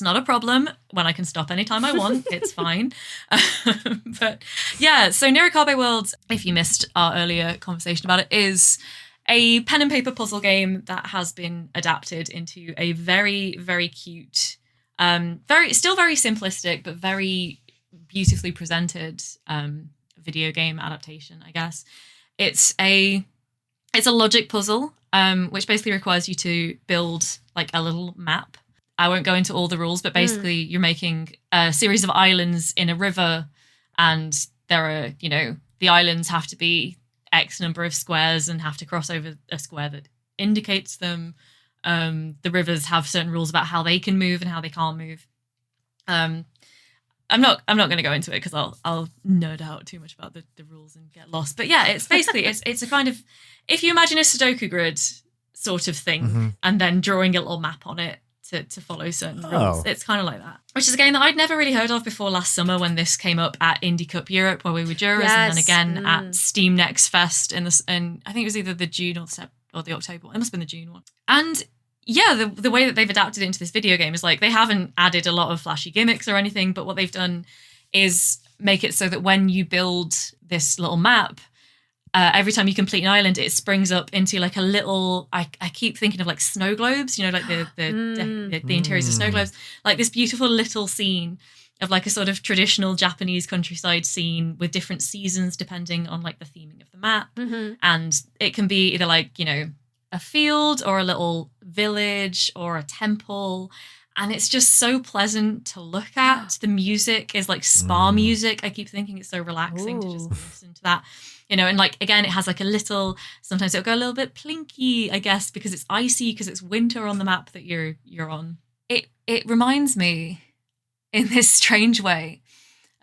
not a problem when I can stop anytime I want. It's fine. But yeah, so Nurikabe World, if you missed our earlier conversation about it, is a pen and paper puzzle game that has been adapted into a very, very cute, still very simplistic, but very beautifully presented video game adaptation, I guess. It's a logic puzzle, which basically requires you to build like a little map. I won't go into all the rules, but basically you're making a series of islands in a river, and there are, the islands have to be X number of squares and have to cross over a square that indicates them. The rivers have certain rules about how they can move and how they can't move. I'm not going to go into it because I'll nerd out too much about the rules and get lost. But yeah, it's basically it's a kind of, if you imagine a Sudoku grid sort of thing, and then drawing a little map on it to follow certain rules. It's kind of like that. Which is a game that I'd never really heard of before last summer when this came up at Indie Cup Europe, where we were jurors, and then again at Steam Next Fest in I think it was either the June or the October one. It must have been the June one. And yeah, the way that they've adapted it into this video game is like they haven't added a lot of flashy gimmicks or anything, but what they've done is make it so that when you build this little map, every time you complete an island, it springs up into like a little, I keep thinking of like snow globes, like the interiors of snow globes, like this beautiful little scene of like a sort of traditional Japanese countryside scene with different seasons depending on like the theming of the map. And it can be either like, a field or a little village or a temple. And it's just so pleasant to look at. The music is like spa music. I keep thinking it's so relaxing to just listen to that. And like, again, it has like a little, sometimes it'll go a little bit plinky, I guess, because it's icy, because it's winter on the map that you're on. It reminds me in this strange way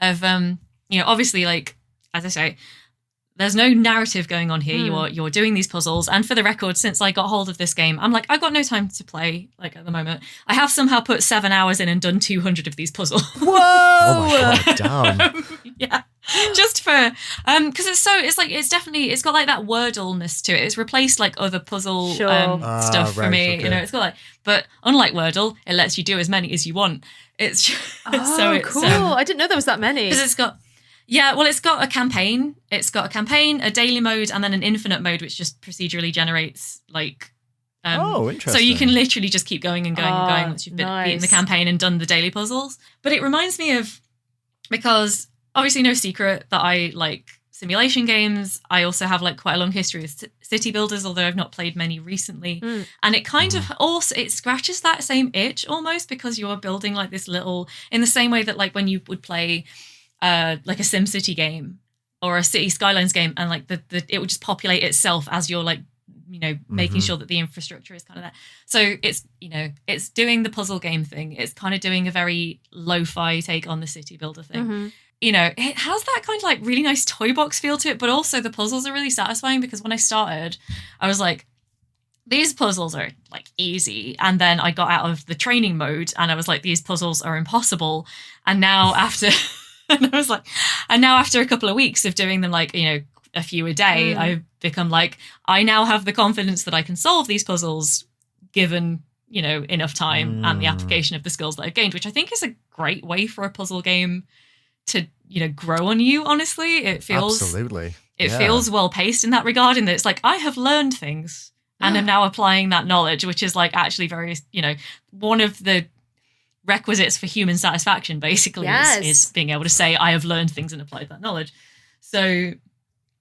of, obviously, like, as I say, there's no narrative going on here. You're doing these puzzles. And for the record, since I got hold of this game, I'm like, I've got no time to play, like, at the moment. I have somehow put 7 hours in and done 200 of these puzzles. Whoa! Oh my God, damn. Yeah. Just for, because it's got like that Wordle-ness to it. It's replaced like other puzzle stuff for me. Okay. It's got like, but unlike Wordle, it lets you do as many as you want. It's just, cool. I didn't know there was that many. Because it's got a campaign. It's got a campaign, a daily mode, and then an infinite mode, which just procedurally generates like. Interesting. So you can literally just keep going and going and going once you've beaten the campaign and done the daily puzzles. But it reminds me of, because obviously no secret that I like simulation games. I also have like quite a long history with city builders, although I've not played many recently. And it kind of also, it scratches that same itch almost, because you're building like this little, in the same way that like when you would play like a SimCity game or a City Skylines game, and like it would just populate itself as you're like, making sure that the infrastructure is kind of there. So it's doing the puzzle game thing. It's kind of doing a very lo-fi take on the city builder thing. It has that kind of like really nice toy box feel to it, but also the puzzles are really satisfying, because when I started, I was like, these puzzles are like easy. And then I got out of the training mode and I was like, these puzzles are impossible. And now after, after a couple of weeks of doing them like, a few a day, I've become like, I now have the confidence that I can solve these puzzles given, enough time and the application of the skills that I've gained, which I think is a great way for a puzzle game to, grow on you, honestly. It feels absolutely. It feels well paced in that regard, in that it's like, I have learned things and am now applying that knowledge, which is like actually very, one of the requisites for human satisfaction basically is being able to say, I have learned things and applied that knowledge. So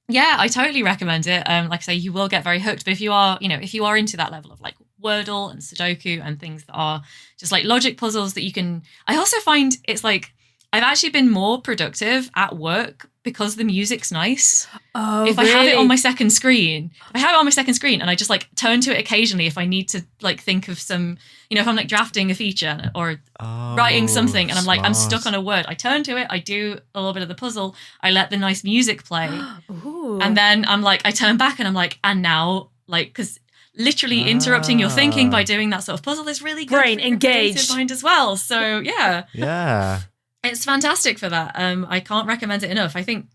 yeah, I totally recommend it. Like I say, you will get very hooked, but if you are into that level of like Wordle and Sudoku and things that are just like logic puzzles that you can, I also find it's like, I've actually been more productive at work because the music's nice. Oh, if really? I have it on my second screen, and I just like turn to it occasionally if I need to like think of some, if I'm like drafting a feature or writing something and I'm like, I'm stuck on a word, I turn to it, I do a little bit of the puzzle, I let the nice music play. And then I'm like, I turn back and I'm like, and now, like, because literally interrupting your thinking by doing that sort of puzzle is really good brain for your engaged creative mind as well. So yeah. It's fantastic for that. I can't recommend it enough. I think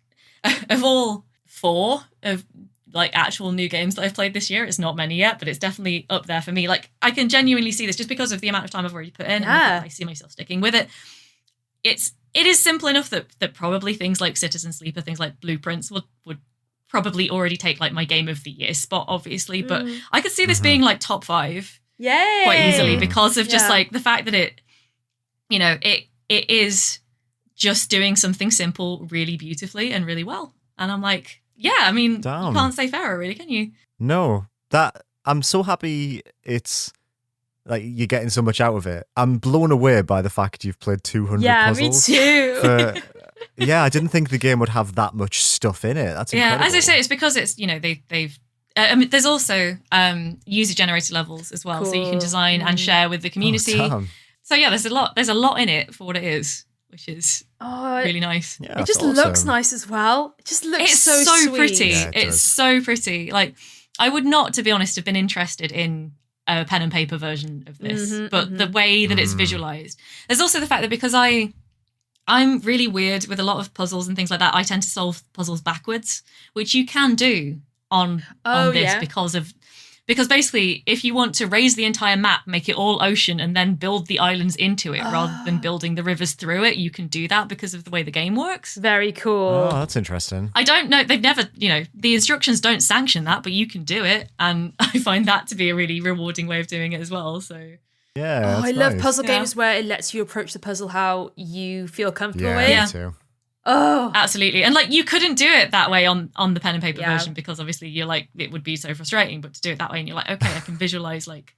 of all 4 of like actual new games that I've played this year, it's not many yet, but it's definitely up there for me. Like I can genuinely see this just because of the amount of time I've already put in, and I see myself sticking with it. It is simple enough that probably things like Citizen Sleeper, things like Blueprints would probably already take like my game of the year spot, obviously. But I could see this being like top 5 quite easily because of just like the fact that it is just doing something simple really beautifully and really well. And I'm like, yeah, I mean, you can't say fairer, really, can you? No, I'm so happy it's like you're getting so much out of it. I'm blown away by the fact you've played 200 puzzles. Me too. Yeah, I didn't think the game would have that much stuff in it. That's incredible. As I say, it's because it's, they've I mean, there's also user-generated levels as well, so you can design and share with the community. So yeah, there's a lot in it for what it is, which is really nice. Yeah, it just looks nice as well. It just looks so sweet. Pretty. Yeah, it's so pretty. Like I would not, to be honest, have been interested in a pen and paper version of this, but the way that it's visualized. There's also the fact that because I'm really weird with a lot of puzzles and things like that, I tend to solve puzzles backwards, which you can do on this because basically if you want to raise the entire map, make it all ocean and then build the islands into it rather than building the rivers through it, you can do that because of the way the game works. Very cool. Oh, that's interesting. I don't know, they've never, the instructions don't sanction that, but you can do it, and I find that to be a really rewarding way of doing it as well. So yeah, I love puzzle games where it lets you approach the puzzle how you feel comfortable with. Yeah, me too. Oh, absolutely. And like you couldn't do it that way on the pen and paper version because obviously you're like, it would be so frustrating, but to do it that way and you're like, okay, I can visualize like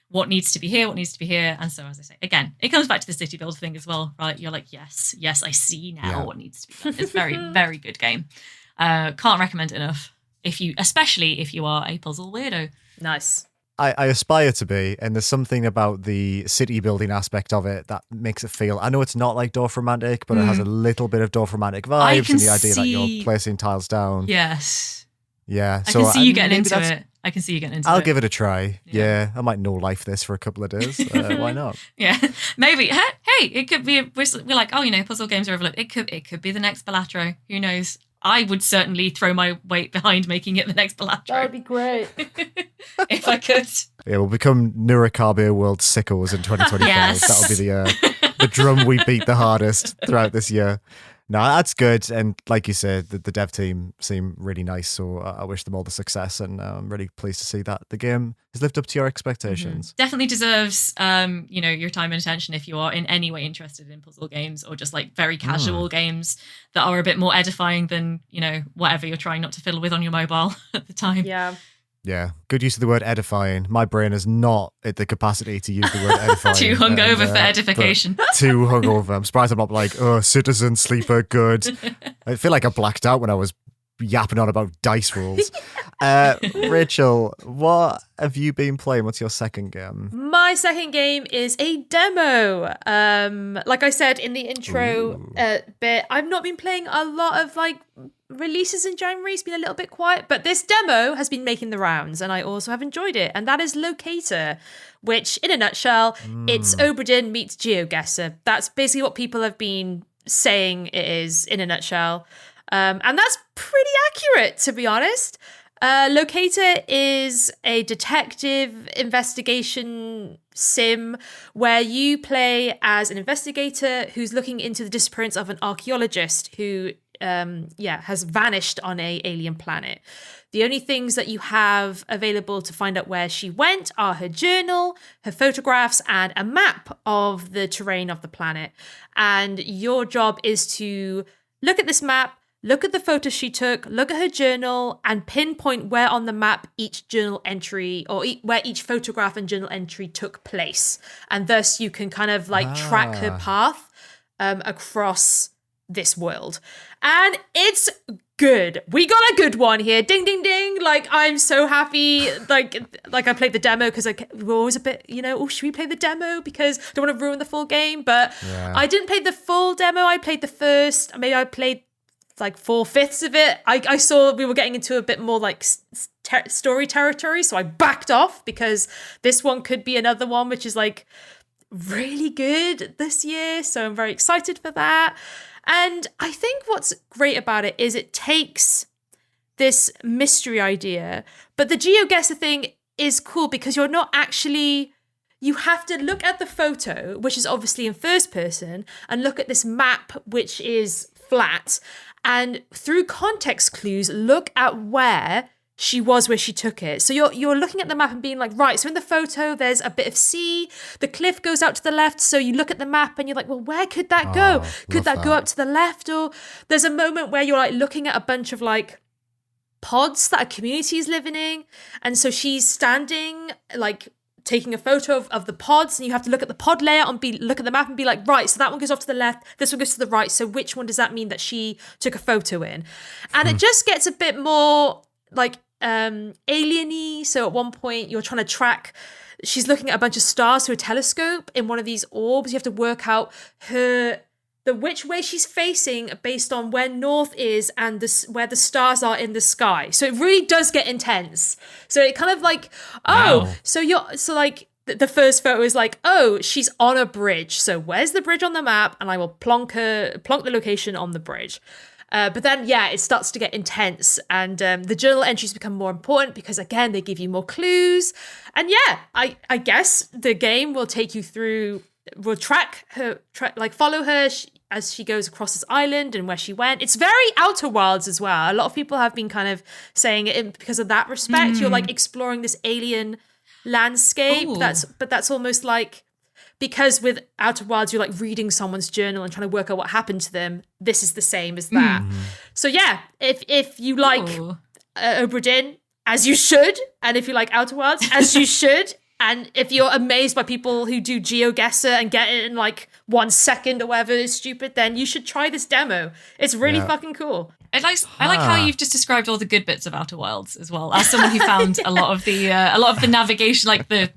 what needs to be here. And so, as I say, again, it comes back to the city build thing as well, right? You're like, yes, I see now what needs to be done. It's very, very good game. Can't recommend it enough. Especially if you are a puzzle weirdo. Nice. I aspire to be, and there's something about the city building aspect of it that makes it feel, I know it's not like Dorfromantik, but it has a little bit of Dorfromantik vibes, and the idea that you're placing tiles down. Yes. Yeah. So I can see you getting into it. I can see you getting into it. I'll give it a try. Yeah. I might no life this for a couple of days. Why not? Yeah. Maybe. Hey, it could be, we're like, puzzle games are overlooked. It could be the next Balatro. Who knows? I would certainly throw my weight behind making it the next Balatro. That would be great. If I could. Yeah, we'll become Nurikabe World sickos in 2025. Yes. That'll be the drum we beat the hardest throughout this year. No, that's good. And like you said, the dev team seem really nice. So I wish them all the success. And I'm really pleased to see that the game has lived up to your expectations. Definitely deserves, your time and attention if you are in any way interested in puzzle games or just like very casual games that are a bit more edifying than, whatever you're trying not to fiddle with on your mobile at the time. Yeah. Yeah, good use of the word edifying. My brain is not at the capacity to use the word edifying. Too hungover for edification. Too hungover. I'm surprised I'm not like, Citizen Sleeper, good. I feel like I blacked out when I was yapping on about dice rolls. Rachel, what have you been playing? What's your second game? My second game is a demo. Like I said in the intro bit, I've not been playing a lot of like releases in January. It's been a little bit quiet, but this demo has been making the rounds and I also have enjoyed it, and that is Locator, which in a nutshell it's Oberdin meets GeoGuessr. That's basically what people have been saying it is in a nutshell, and that's pretty accurate, to be honest. Locator is a detective investigation sim where you play as an investigator who's looking into the disappearance of an archaeologist who has vanished on a alien planet. The only things that you have available to find out where she went are her journal, her photographs, and a map of the terrain of the planet. And your job is to look at this map, look at the photos she took, look at her journal, and pinpoint where on the map each journal entry or where each photograph and journal entry took place. And thus you can kind of like track her path across this world. And it's good. We got a good one here. Ding, ding, ding. Like, I'm so happy. Like I played the demo because we're always a bit, should we play the demo? Because I don't want to ruin the full game. But I didn't play the full demo. I played the first. Maybe I played like 4/5 of it. I saw we were getting into a bit more like story territory. So I backed off because this one could be another one, which is like really good this year. So I'm very excited for that. And I think what's great about it is it takes this mystery idea, but the GeoGuessr thing is cool because you're not actually, you have to look at the photo, which is obviously in first person, and look at this map, which is flat. And through context clues, look at where she was where she took it. So you're looking at the map and being like, right, so in the photo, there's a bit of sea, the cliff goes out to the left. So you look at the map and you're like, well, where could that go? Could that go up to the left? Or there's a moment where you're like looking at a bunch of like pods that a community is living in. And so she's standing, like taking a photo of the pods, and you have to look at the pod layout and look at the map and be like, right, so that one goes off to the left, this one goes to the right. So which one does that mean that she took a photo in? And it just gets a bit more like alien-y. So at one point you're trying to track, she's looking at a bunch of stars through a telescope in one of these orbs. You have to work out which way she's facing based on where north is and where the stars are in the sky. So it really does get intense. So it kind of like, Wow. so like the first photo is like, oh, she's on a bridge. So where's the bridge on the map? And I will plonk the location on the bridge. But then, yeah, it starts to get intense, and the journal entries become more important because, again, they give you more clues. And yeah, I guess the game will take you through, will follow her as she goes across this island and where she went. It's very Outer Wilds as well. A lot of people have been kind of saying it because of that respect. You're like exploring this alien landscape. Ooh. That's almost like, because with Outer Wilds, you're like reading someone's journal and trying to work out what happened to them. This is the same as that. So yeah, if you like Obra Dinn, as you should, and if you like Outer Wilds, as you should, and if you're amazed by people who do GeoGuessr and get it in like 1 second or whatever is stupid, then you should try this demo. It's really fucking cool. I like how you've just described all the good bits of Outer Wilds as well. As someone who found a lot of the navigation, like the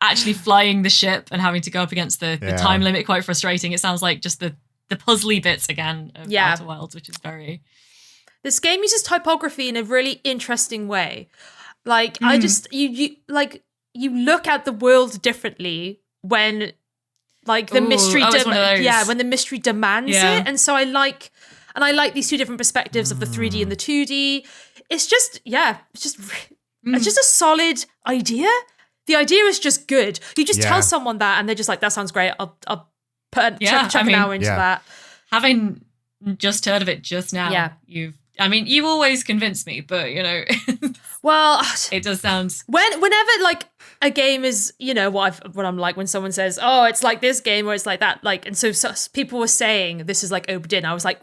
actually flying the ship and having to go up against the time limit, quite frustrating. It sounds like just the puzzly bits again of Outer Wilds, which is very... This game uses typography in a really interesting way. Like, I just, you look at the world differently when, like, the mystery... when the mystery demands it. And so I like these two different perspectives of the 3D and the 2D. It's just a solid idea. The idea is just good. You just tell someone that and they're just like, that sounds great. I'll chuck an hour into that. Having just heard of it just now, you always convince me, but well, it does sound... Whenever like a game is, what I'm like when someone says, oh, it's like this game or it's like that, like, and so people were saying this is like Obra Dinn. I was like,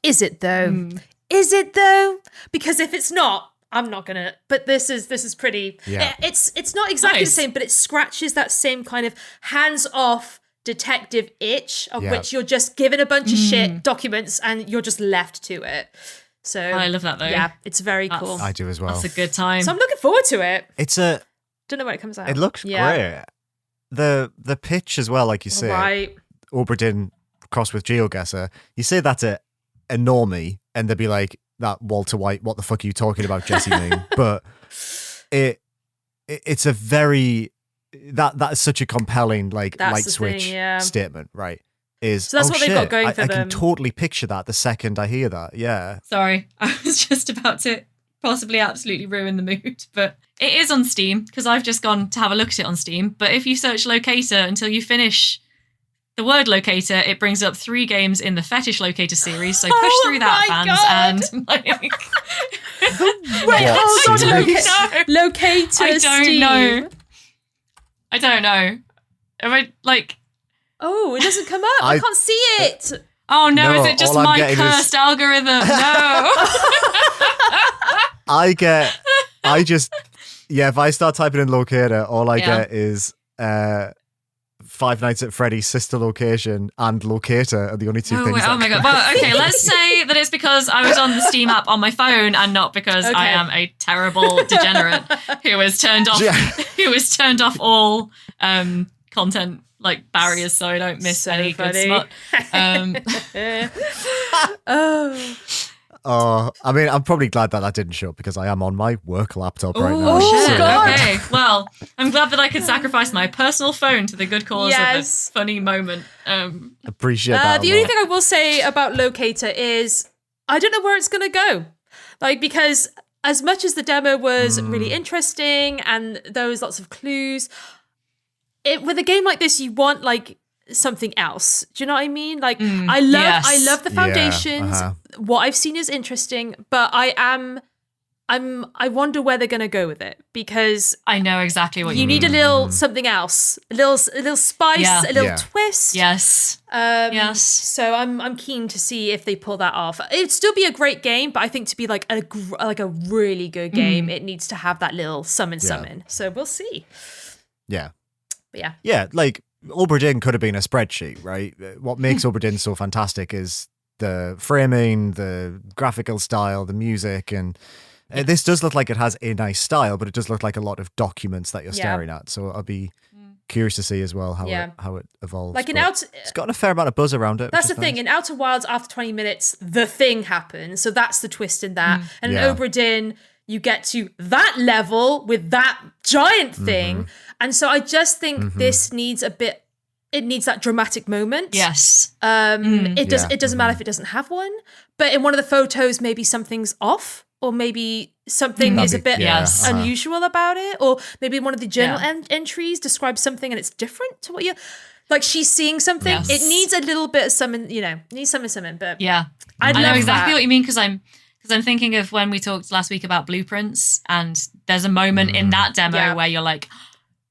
is it though? Is it though? Because if it's not, I'm not gonna. But this is pretty. Yeah. It's not exactly the same, but it scratches that same kind of hands-off detective itch of which you're just given a bunch of shit documents and you're just left to it. So I love that though. Yeah, it's very cool. I do as well. That's a good time. So I'm looking forward to it. Don't know when it comes out. It looks great. The pitch as well, like you say, right? Obra Dinn crossed with GeoGuessr. You say that to a normie, and they'd be like, that Walter White, what the fuck are you talking about, Jesse Ming? But it's a very that is such a compelling light switch statement, right? So that's what they've got going for them. I can totally picture that the second I hear that. Yeah. Sorry, I was just about to possibly absolutely ruin the mood, but it is on Steam because I've just gone to have a look at it on Steam. But if you search Locator until you finish the word Locator, it brings up 3 games in the Fetish Locator series. So push through that, fans. God. And like, Locator. I don't know. Am I like? Oh, it doesn't come up. I can't see it. Oh no! Is it just my cursed algorithm? No. If I start typing in Locator, all I get is Five Nights at Freddy's sister location and Locator are the only two things. Oh my god! Well, okay, let's say that it's because I was on the Steam app on my phone and not because I am a terrible degenerate who has turned off all content like barriers so I don't miss any good smut. I mean, I'm probably glad that didn't show up because I am on my work laptop right now. Oh, shit. God. Okay. Well, I'm glad that I could sacrifice my personal phone to the good cause of Yes. a funny moment. Appreciate that. The only thing I will say about Locator is I don't know where it's going to go. Like, because as much as the demo was really interesting and there was lots of clues, with a game like this, you want like something else. Do you know what I mean? Like, I love the foundations. What I've seen is interesting, but I wonder where they're going to go with it because I know exactly what you you mean. need a little something else, a little spice, a little twist. Yes. Yes. So I'm keen to see if they pull that off. It'd still be a great game, but I think to be like a really good game, it needs to have that little summon. So we'll see. Yeah. But yeah. Yeah, like Obra Dinn could have been a spreadsheet, right? What makes Obra Dinn so fantastic is the framing, the graphical style, the music, and this does look like it has a nice style, but it does look like a lot of documents that you're staring at. So I'll be curious to see as well how it evolves. Like it's gotten a fair amount of buzz around it. That's the thing. In Outer Wilds, after 20 minutes, the thing happens. So that's the twist in that. And in Obra Dinn, you get to that level with that giant thing. And so I just think this needs it needs that dramatic moment. Yes. It doesn't matter if it doesn't have one, but in one of the photos, maybe something's off, or maybe something is a bit unusual about it, or maybe one of the journal entries describes something and it's different to what you're like. She's seeing something. Yes. It needs a little bit of something, needs something. But I know exactly that. what you mean because I'm thinking of when we talked last week about blueprints, and there's a moment in that demo where you're like,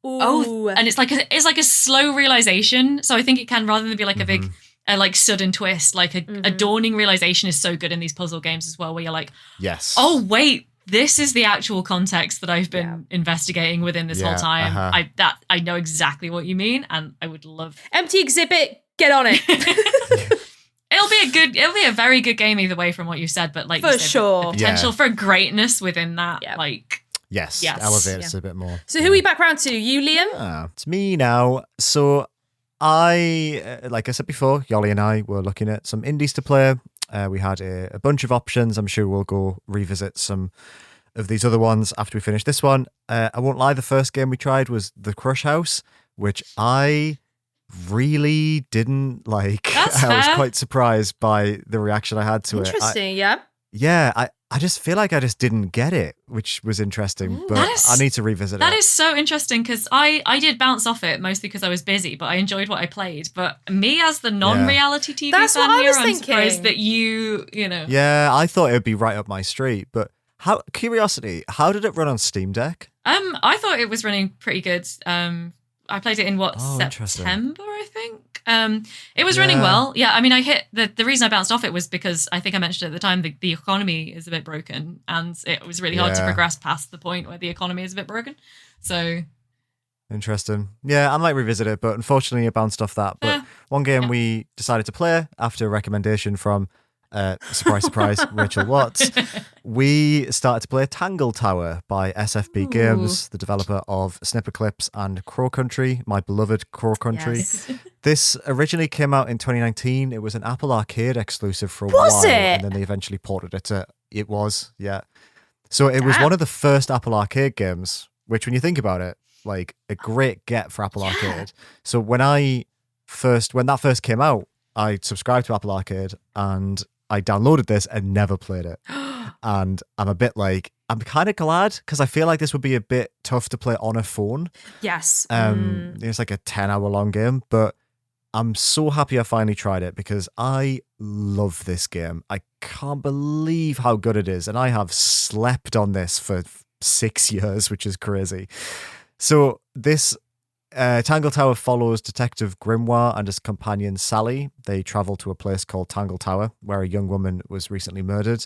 ooh. and it's like a slow realization. So I think it can, rather than be like a big like sudden twist, like a dawning realization is so good in these puzzle games as well, where you're like, yes, oh wait, this is the actual context that I've been investigating within this whole time. I know exactly what you mean, and I would love empty exhibit. Get on it. It'll be a very good game either way from what you said, but like for you said, sure, the potential for greatness within that, like. Yes, elevates a bit more. So who are we back round to? You, Liam? It's me now. So I, like I said before, Yoli and I were looking at some indies to play. We had a bunch of options. I'm sure we'll go revisit some of these other ones after we finish this one. I won't lie, the first game we tried was The Crush House, which I really didn't like. That's I was fair. quite surprised by the reaction I had to it. Interesting, I just feel like I just didn't get it, which was interesting, but I need to revisit it. That is so interesting because I did bounce off it mostly because I was busy, but I enjoyed what I played. But me as the non-reality TV That's fan what I here, was I'm thinking. surprised that you know. Yeah, I thought it would be right up my street, but curiosity, how did it run on Steam Deck? I thought it was running pretty good. I played it in September, I think. It was running well. Yeah, I mean, I hit the reason I bounced off it was because I think I mentioned at the time the economy is a bit broken, and it was really hard to progress past the point where the economy is a bit broken. So interesting. Yeah, I might revisit it, but unfortunately, I bounced off that. But one game we decided to play after a recommendation from surprise, surprise, Rachel Watts. We started to play Tangle Tower by SFB Games, the developer of Snipper Clips and Crow Country, my beloved Crow Country. Yes. This originally came out in 2019. It was an Apple Arcade exclusive for a while, and then they eventually ported it to. It was, yeah. So it was one of the first Apple Arcade games, which, when you think about it, like a great get for Apple Arcade. So when that first came out, I subscribed to Apple Arcade and I downloaded this and never played it. And I'm a bit like, I'm kind of glad because I feel like this would be a bit tough to play on a phone. Yes. It's like a 10-hour long game, but I'm so happy I finally tried it because I love this game. I can't believe how good it is. And I have slept on this for 6 years, which is crazy. So this Tangle Tower follows Detective Grimoire and his companion Sally. They travel to a place called Tangle Tower, where a young woman was recently murdered.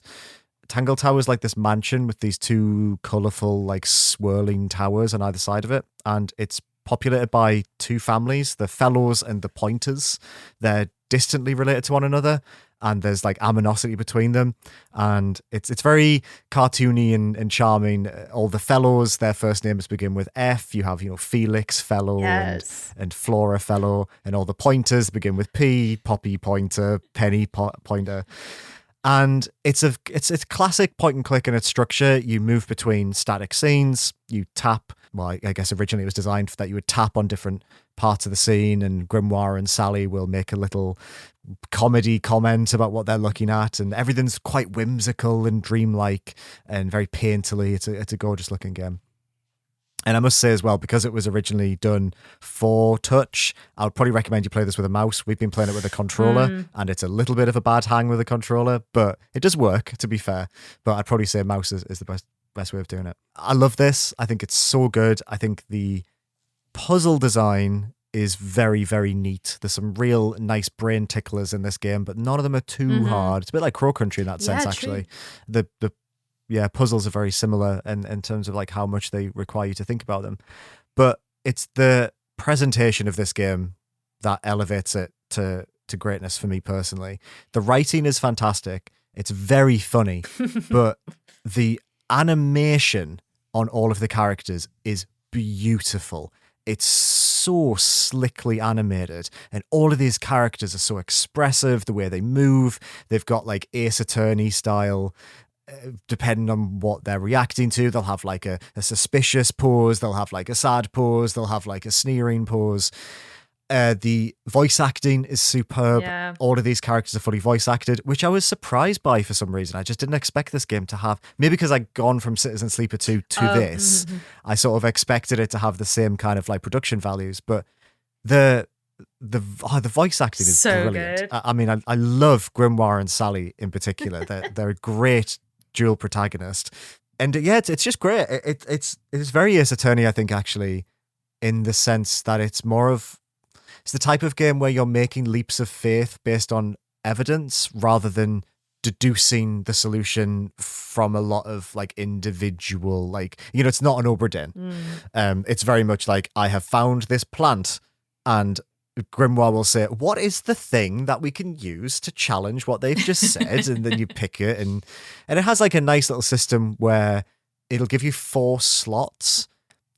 Tangle Tower is like this mansion with these two colourful, like swirling towers on either side of it, and it's populated by two families, the Fellows and the Pointers. They're distantly related to one another, and there's like animosity between them, and it's very cartoony and charming. All the Fellows, their first names begin with F. You have, Felix Fellow and Flora Fellow, and all the Pointers begin with P, Poppy Pointer, Penny Pointer. And it's a classic point and click in its structure. You move between static scenes. You tap. Well, I guess originally it was designed for that you would tap on different parts of the scene, and Grimoire and Sally will make a little comedy comment about what they're looking at, and everything's quite whimsical and dreamlike and very painterly. It's a gorgeous looking game. And I must say as well, because it was originally done for touch, I would probably recommend you play this with a mouse. We've been playing it with a controller, and it's a little bit of a bad hang with a controller, but it does work, to be fair. But I'd probably say mouse is the best way of doing it. I love this. I think it's so good. I think the puzzle design is very, very neat. There's some real nice brain ticklers in this game, but none of them are too hard. It's a bit like Crow Country in that sense, actually. The puzzles are very similar in terms of like how much they require you to think about them. But it's the presentation of this game that elevates it to greatness for me personally. The writing is fantastic. It's very funny, but the animation on all of the characters is beautiful. It's so slickly animated, and all of these characters are so expressive, the way they move. They've got like Ace Attorney style, depending on what they're reacting to. They'll have like a suspicious pose, they'll have like a sad pose, they'll have like a sneering pose. The voice acting is superb. Yeah. All of these characters are fully voice acted, which I was surprised by for some reason. I just didn't expect this game to have, maybe because I'd gone from Citizen Sleeper 2 to this, I sort of expected it to have the same kind of like production values, but the voice acting is so brilliant. good. I mean, I love Grimoire and Sally in particular. They're a great dual protagonist, and it's just great. It's very Ace Attorney, I think, actually, in the sense that it's the type of game where you're making leaps of faith based on evidence rather than deducing the solution from a lot of like individual, like, it's not an Obra Dinn. It's very much like, I have found this plant, and Grimoire will say, what is the thing that we can use to challenge what they've just said? And then you pick it, and it has like a nice little system where it'll give you 4 slots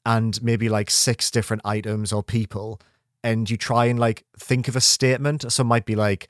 and maybe like 6 different items or people, and you try and like think of a statement. So it might be like,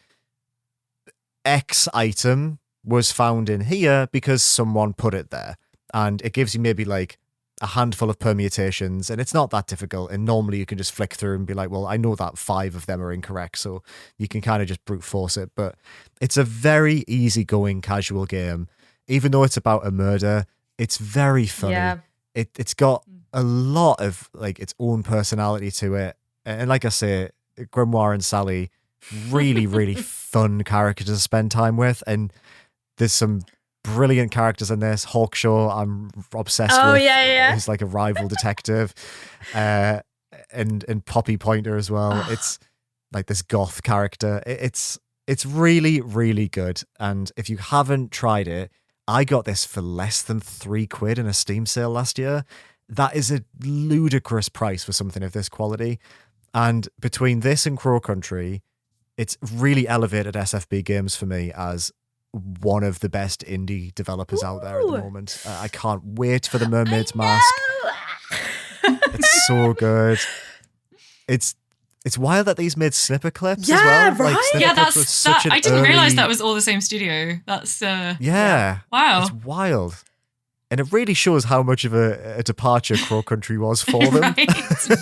X item was found in here because someone put it there, and it gives you maybe like a handful of permutations, and it's not that difficult, and normally you can just flick through and be like, well, I know that 5 of them are incorrect, so you can kind of just brute force it. But it's a very easygoing casual game. Even though it's about a murder, it's very funny. Yeah. It's got a lot of like its own personality to it, and like I say, Grimoire and Sally, really, really fun characters to spend time with, and there's some brilliant characters in this. Hawkshaw, I'm obsessed with. Yeah. He's like a rival detective. And Poppy Pointer as well. It's like this goth character. It's really, really good. And if you haven't tried it, I got this for less than £3 in a Steam sale last year. That is a ludicrous price for something of this quality. And between this and Crow Country, it's really elevated SFB games for me as one of the best indie developers out there at the moment. I can't wait for the Mermaid's Mask. It's so good. It's wild that these made snipper clips as well. Right? Like, snipper clips was such an I didn't realize early- that was all the same studio. That's Yeah. wow. It's wild. And it really shows how much of a departure Crow Country was for them. Right.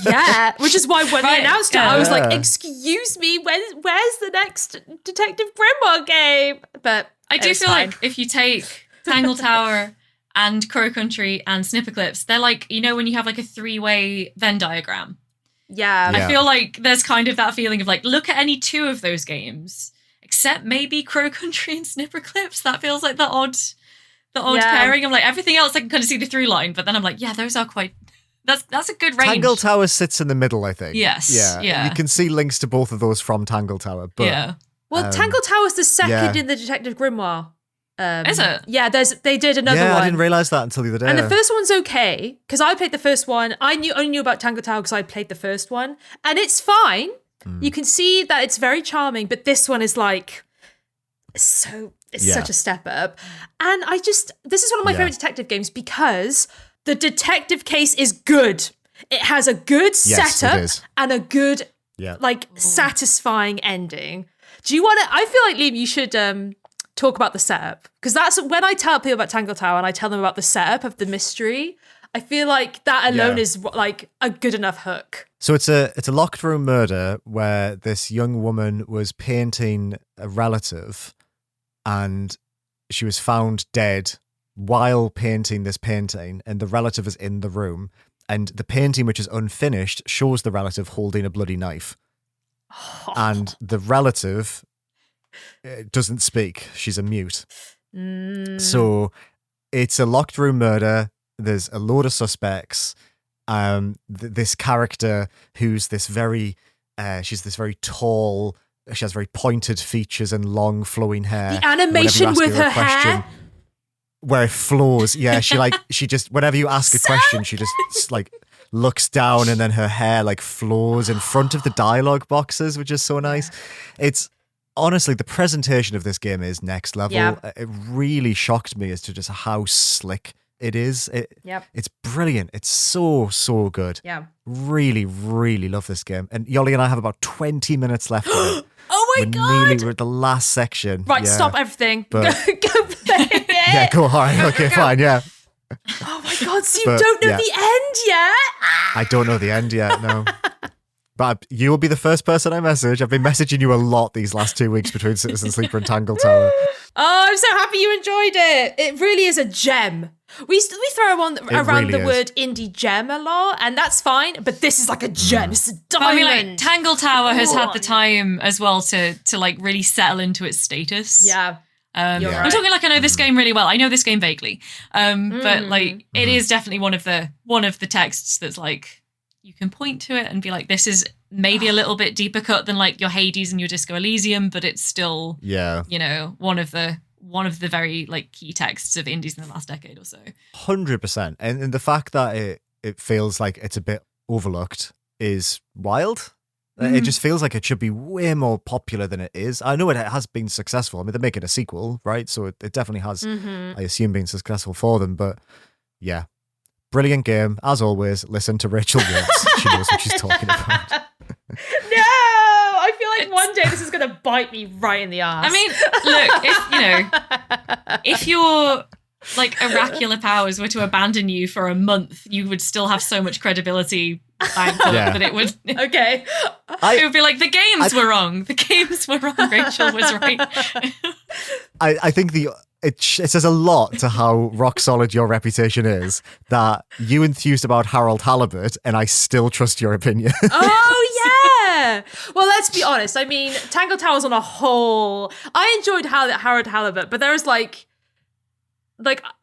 Yeah, which is why when they Right, announced it, yeah. I was like, "Excuse me, where's the next Detective Grimoire game?" But I it do was feel fine. like if you take Tangle Tower and Crow Country and snipper clips, they're like, when you have like a 3-way Venn diagram. yeah, Yeah. I feel like there's kind of that feeling of like, look at any 2 of those games, except maybe Crow Country and snipper clips. That feels like the odd Yeah. pairing. I'm like, everything else I can kind of see the through line, but then I'm like, yeah, those are quite. That's a good range. Tangle Tower sits in the middle, I think. Yes, yeah. You can see links to both of those from Tangle Tower. But yeah. Well, Tangle Tower's the second yeah. in the Detective Grimoire. Is it? Yeah, they did another yeah, one. I didn't realize that until the other day. And the first one's okay, because I played the first one. I only knew about Tangle Tower because I played the first one. And it's fine. You can see that it's very charming, but this one is like, it's such a step up. And this is one of my favorite detective games because the detective case is good. It has a good Yes, it setup is. and a good, Yeah. satisfying ending. Do you want to, I feel like, Liam, you should talk about the setup, because that's when I tell people about Tangle Tower and I tell them about the setup of the mystery. I feel like that alone is like a good enough hook. So it's a locked room murder where this young woman was painting a relative and she was found dead while painting this painting, and the relative is in the room, and the painting, which is unfinished, shows the relative holding a bloody knife. And the relative doesn't speak. She's a mute. So it's a locked room murder. There's a load of suspects. This character who's this very, she's this very tall, she has very pointed features and long flowing hair. The animation with her hair. Where it flows. Yeah, she just, whenever you ask a question, she just like looks down and then her hair like flows in front of the dialogue boxes, which is so nice. It's honestly, the presentation of this game is next level. Yeah. It really shocked me as to just how slick it is. It's brilliant. It's so good. Yeah. Really, really love this game. And Yoli and I have about 20 minutes left of it. Oh my God. We're at the last section. Right, Yeah. stop everything. But- go play it. Yeah, go on. Okay, fine, yeah. Oh my God, so you But, don't know yeah. the end yet? I don't know the end yet, no. But you will be the first person I message. I've been messaging you a lot these last 2 weeks between Citizen Sleeper and Tangle Tower. Oh, I'm so happy you enjoyed it. It really is a gem. We throw around really the is. word indie gem a lot, and that's fine, but this is like a gem. It's a But I diamond. mean, like, Tangle Tower has had the Oh, time as well to like really settle into its status. Yeah. I'm You're right. talking like I know this game really well. I know this game vaguely, but like it is definitely one of the texts that's like you can point to it and be like, this is maybe a little bit deeper cut than like your Hades and your Disco Elysium, but it's still one of the very like key texts of indies in the last decade or so. 100%. And the fact that it feels like it's a bit overlooked is wild. It just feels like it should be way more popular than it is. I know it has been successful. I mean, they're making a sequel, right? So it definitely has, I assume, been successful for them. But yeah, brilliant game. As always, listen to Rachel Watts. She knows what she's talking about. No! I feel like one day this is going to bite me right in the ass. I mean, look, if your like oracular powers were to abandon you for a month, you would still have so much credibility banked up that it would. Okay. It would be like the games were wrong. The games were wrong. Rachel was right. I think it says a lot to how rock solid your reputation is that you enthused about Harold Halibut and I still trust your opinion. Oh, yeah. Well, let's be honest. I mean, Tangle Towers on a whole, I enjoyed Harold Halibut, but there's like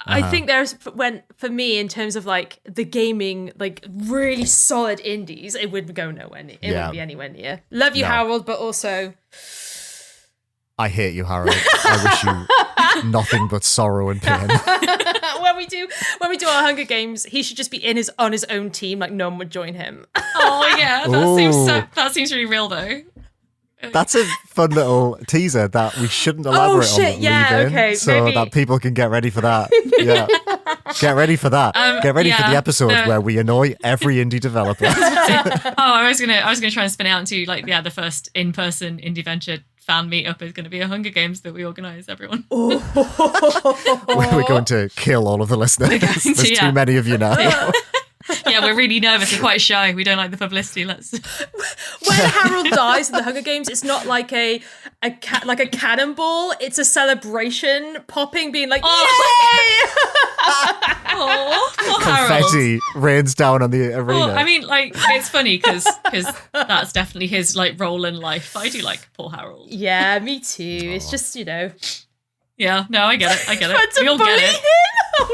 I think there's for me in terms of like the gaming, like really solid indies, it would go nowhere near. It wouldn't be anywhere near. Love you, Harold, but also I hate you, Harold. I wish you nothing but sorrow and pain. when we do our Hunger Games, he should just be on his own team, like no one would join him. Oh yeah, that seems really real though. That's a fun little teaser that we shouldn't elaborate on. Okay, so maybe. that people can get ready for that. Yeah, get ready for that. Get ready for the episode where we annoy every indie developer. I was gonna try and spin out into like the first in-person Indieventure fan meetup is going to be a Hunger Games that we organise, everyone. We're going to kill all of the listeners. There's too many of you now. Yeah, we're really nervous and quite shy. We don't like the publicity. When Harold dies in the Hunger Games, it's not like a cannonball. It's a celebration, popping, being like, yay! Confetti rains down on the arena. Well, I mean, like, it's funny because that's definitely his like role in life. I do like poor Harold. Yeah, me too. It's just, Yeah, no, I get it. But We all get it.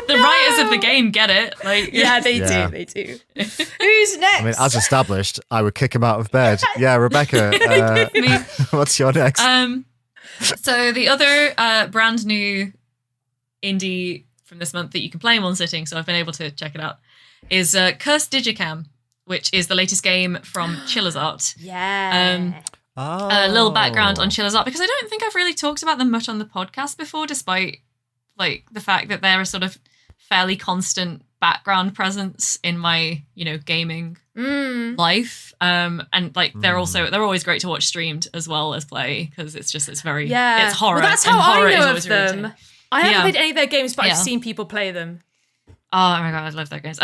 The writers of the game get it. Like, yeah, they do. They do. Who's next? I mean, as established, I would kick him out of bed. Yeah, Rebecca, what's your next? So the other brand new indie from this month that you can play in one sitting, so I've been able to check it out, is Cursed Digicam, which is the latest game from Chiller's Art. Yeah. A little background on Chiller's Art, because I don't think I've really talked about them much on the podcast before, despite like the fact that they're a sort of fairly constant background presence in my, gaming life. And like they're always great to watch streamed as well as play, because it's horror. Well, that's how horror I is know always of them. irritating. I haven't played any of their games, but Yeah. I've seen people play them. Oh my god, I love their games.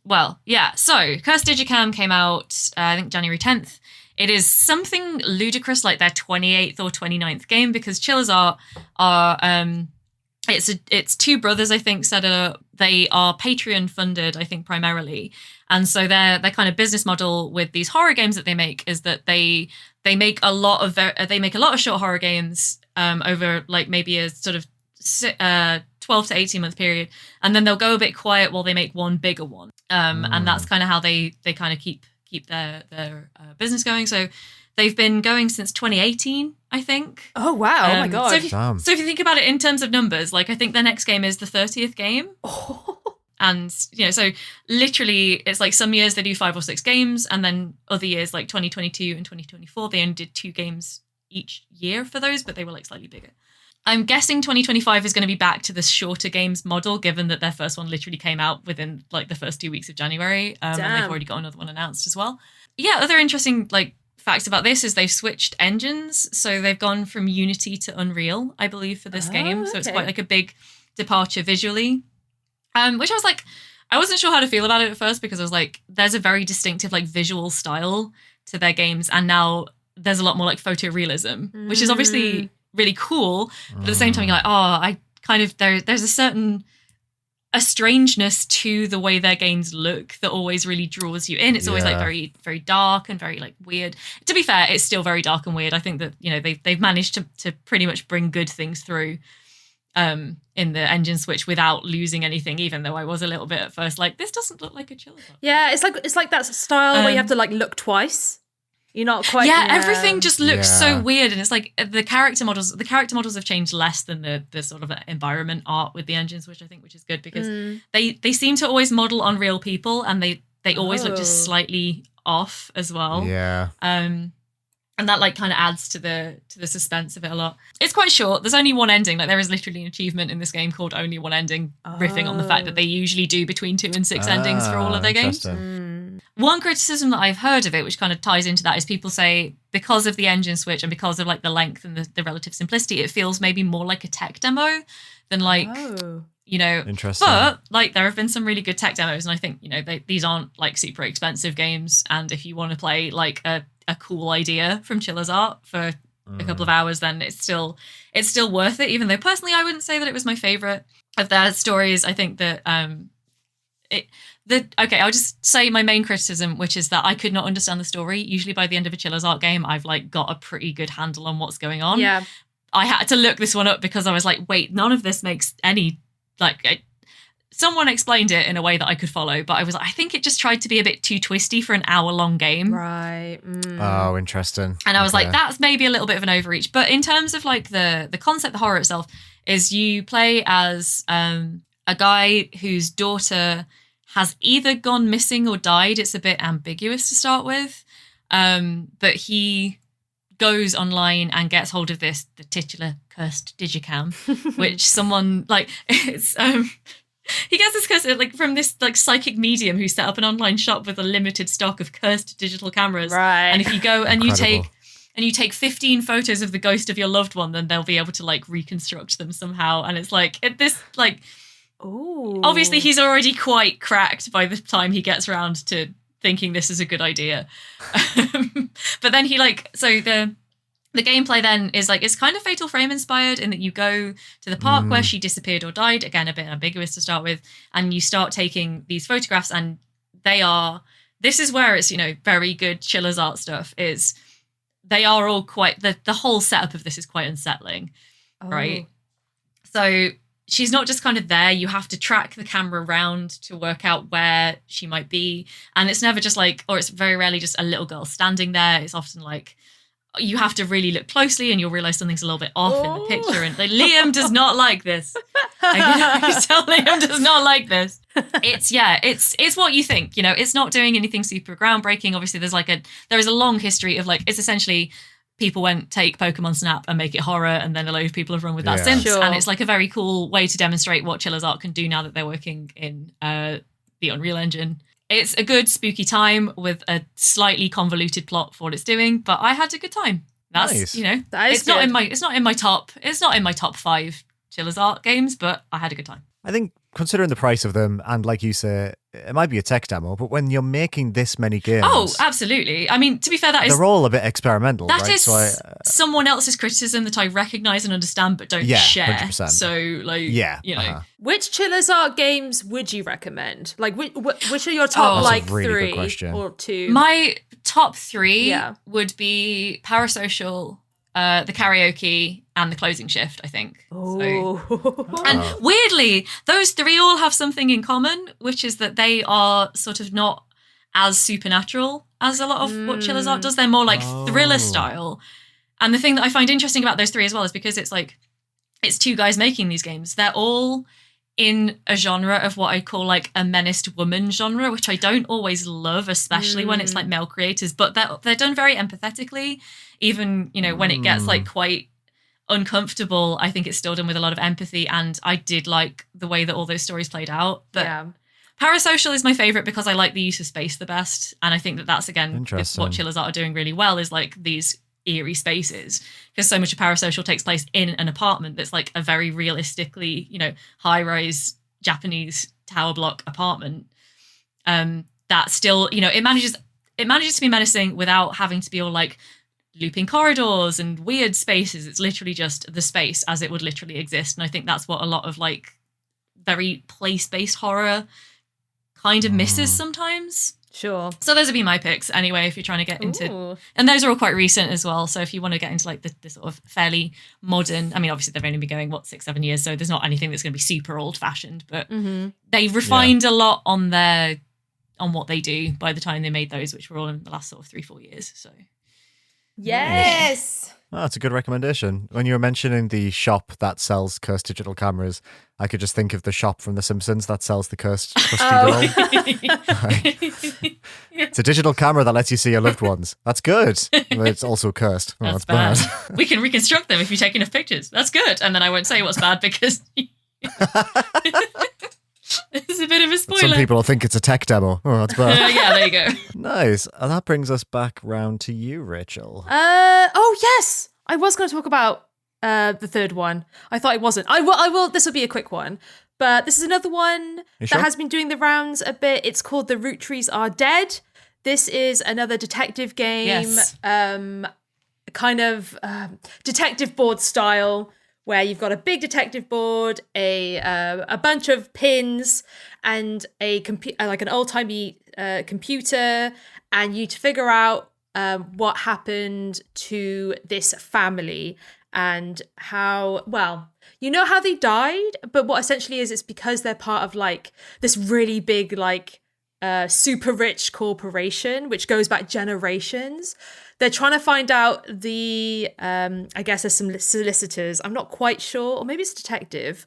Well, yeah. So Cursed Digicam came out, I think January 10th. It is something ludicrous like their 28th or 29th game, because Chillers are it's two brothers, I think, set it up. They are Patreon funded, I think, primarily. And so their kind of business model with these horror games that they make is that they make a lot of short horror games over like maybe a sort of 12 to 18 month period, and then they'll go a bit quiet while they make one bigger one. And that's kind of how they kind of keep their business going. So they've been going since 2018, I think. Oh wow! Oh my god! So if you think about it in terms of numbers, like I think their next game is the 30th game. And so literally it's like some years they do 5 or 6 games, and then other years like 2022 and 2024 they only did 2 games each year for those, but they were like slightly bigger. I'm guessing 2025 is going to be back to the shorter games model, given that their first one literally came out within like the first 2 weeks of January, and they've already got another one announced as well. Yeah, other interesting like facts about this is they've switched engines, so they've gone from Unity to Unreal, I believe, for this game. So it's quite like a big departure visually, which I was like, I wasn't sure how to feel about it at first, because I was like, there's a very distinctive like visual style to their games, and now there's a lot more like photorealism, which is obviously really cool, but at the same time you're like, I kind of there's a strangeness to the way their games look that always really draws you in. It's always like very, very dark and very like weird. To be fair, it's still very dark and weird. I think that they've managed to pretty much bring good things through in the engine switch without losing anything, even though I was a little bit at first like, this doesn't look like a Chiller. Yeah, it's like that style where you have to like look twice. You're not quite. Yeah, everything just looks so weird, and it's like the character models have changed less than the sort of environment art with the engines, which is good, because they seem to always model on real people, and they always look just slightly off as well. Yeah. And that like kind of adds to the suspense of it a lot. It's quite short. There's only one ending. Like there is literally an achievement in this game called Only One Ending, riffing on the fact that they usually do between 2 and 6 endings for all of their games. One criticism that I've heard of it, which kind of ties into that, is people say because of the engine switch and because of like the length and the relative simplicity, it feels maybe more like a tech demo than like, Interesting. But like there have been some really good tech demos, and I think, these aren't like super expensive games. And if you want to play like a cool idea from Chiller's art for a couple of hours, then it's still worth it, even though personally I wouldn't say that it was my favorite of their stories. I think that I'll just say my main criticism, which is that I could not understand the story. Usually by the end of a Chiller's Art game, I've like got a pretty good handle on what's going on. Yeah. I had to look this one up because I was like, wait, none of this makes any, like, someone explained it in a way that I could follow, but I was like, I think it just tried to be a bit too twisty for an hour-long game. Right. Oh, interesting. And I was like, that's maybe a little bit of an overreach. But in terms of like the concept, the horror itself, is you play as a guy whose daughter has either gone missing or died. It's a bit ambiguous to start with. But he goes online and gets hold of the titular Cursed Digicam, which someone like it's he gets this cursed like from this like psychic medium who set up an online shop with a limited stock of cursed digital cameras. Right. And if you go and Incredible. you take 15 photos of the ghost of your loved one, then they'll be able to like reconstruct them somehow. And it's like this like, ooh. Obviously he's already quite cracked by the time he gets around to thinking this is a good idea. But then he like, so the gameplay then is like, it's kind of Fatal Frame inspired in that you go to the park where she disappeared or died, again a bit ambiguous to start with, and you start taking these photographs, and this is where it's, very good Chiller's Art stuff, is they are all quite, the whole setup of this is quite unsettling, right? So she's not just kind of there, you have to track the camera around to work out where she might be, and it's never just like, or it's very rarely just a little girl standing there. It's often like, you have to really look closely and you'll realize something's a little bit off in the picture. And like, Liam does not like this. I can tell Liam does not like this. It's what you think, it's not doing anything super groundbreaking. Obviously there is a long history of like, it's essentially people take Pokemon Snap and make it horror, and then a load of people have run with that since. Sure. And it's like a very cool way to demonstrate what Chiller's Art can do now that they're working in the Unreal Engine. It's a good spooky time with a slightly convoluted plot for what it's doing, but I had a good time. That's Nice. That is it's not in my top 5 Chiller's Art games, but I had a good time. I think considering the price of them, and like you say, it might be a tech demo, but when you're making this many games... Oh, absolutely. I mean, to be fair, they're all a bit experimental, that right? is someone else's criticism that I recognise and understand but don't share. 100%. So, Which Chiller's Art games would you recommend? Like, which are your top, That's a really good 3 question. or 2? My top 3 would be Parasocial, the Karaoke, and the Closing Shift, I think. Oh. And weirdly, those 3 all have something in common, which is that they are sort of not as supernatural as a lot of what Chiller's Art does. They're more like thriller style. And the thing that I find interesting about those 3 as well is because it's 2 guys making these games. They're all in a genre of what I call like a menaced woman genre, which I don't always love, especially when it's like male creators, but they're done very empathetically. Even, when it gets like quite uncomfortable, I think it's still done with a lot of empathy, and I did like the way that all those stories played out. But Parasocial is my favorite because I like the use of space the best, and I think that that's again what Chiller's Art are doing really well, is like these eerie spaces, because so much of Parasocial takes place in an apartment that's like a very realistically, high-rise Japanese tower block apartment. That still, it manages to be menacing without having to be all like looping corridors and weird spaces. It's literally just the space as it would literally exist. And I think that's what a lot of like very place-based horror kind of misses sometimes. Sure. So those would be my picks anyway, if you're trying to get into... And those are all quite recent as well. So if you want to get into like the sort of fairly modern... I mean, obviously they've only been going, 6-7 years, so there's not anything that's going to be super old-fashioned, but they refined a lot on what they do by the time they made those, which were all in the last sort of 3-4 years. So... Yes. Oh, that's a good recommendation. When you were mentioning the shop that sells cursed digital cameras, I could just think of the shop from The Simpsons that sells the cursed crusty doll. It's a digital camera that lets you see your loved ones. That's good. But it's also cursed. Oh, that's bad. We can reconstruct them if you take enough pictures. That's good. And then I won't say what's bad because... It's a bit of a spoiler. Some people will think it's a tech demo. Oh, that's bad. Yeah, there you go. Nice. And that brings us back round to you, Rachel. Oh, yes. I was going to talk about the third one. I thought it wasn't. I will. This will be a quick one. But this is another one that has been doing the rounds a bit. It's called The Roottrees Are Dead. This is another detective game. Yes. Kind of detective board style, where you've got a big detective board, a bunch of pins, and like an old-timey computer, and you to figure out what happened to this family and how, well, you know how they died, but what essentially is, it's because they're part of like this really big like super rich corporation, which goes back generations. They're trying to find out the, I guess there's some solicitors. I'm not quite sure, or maybe it's a detective,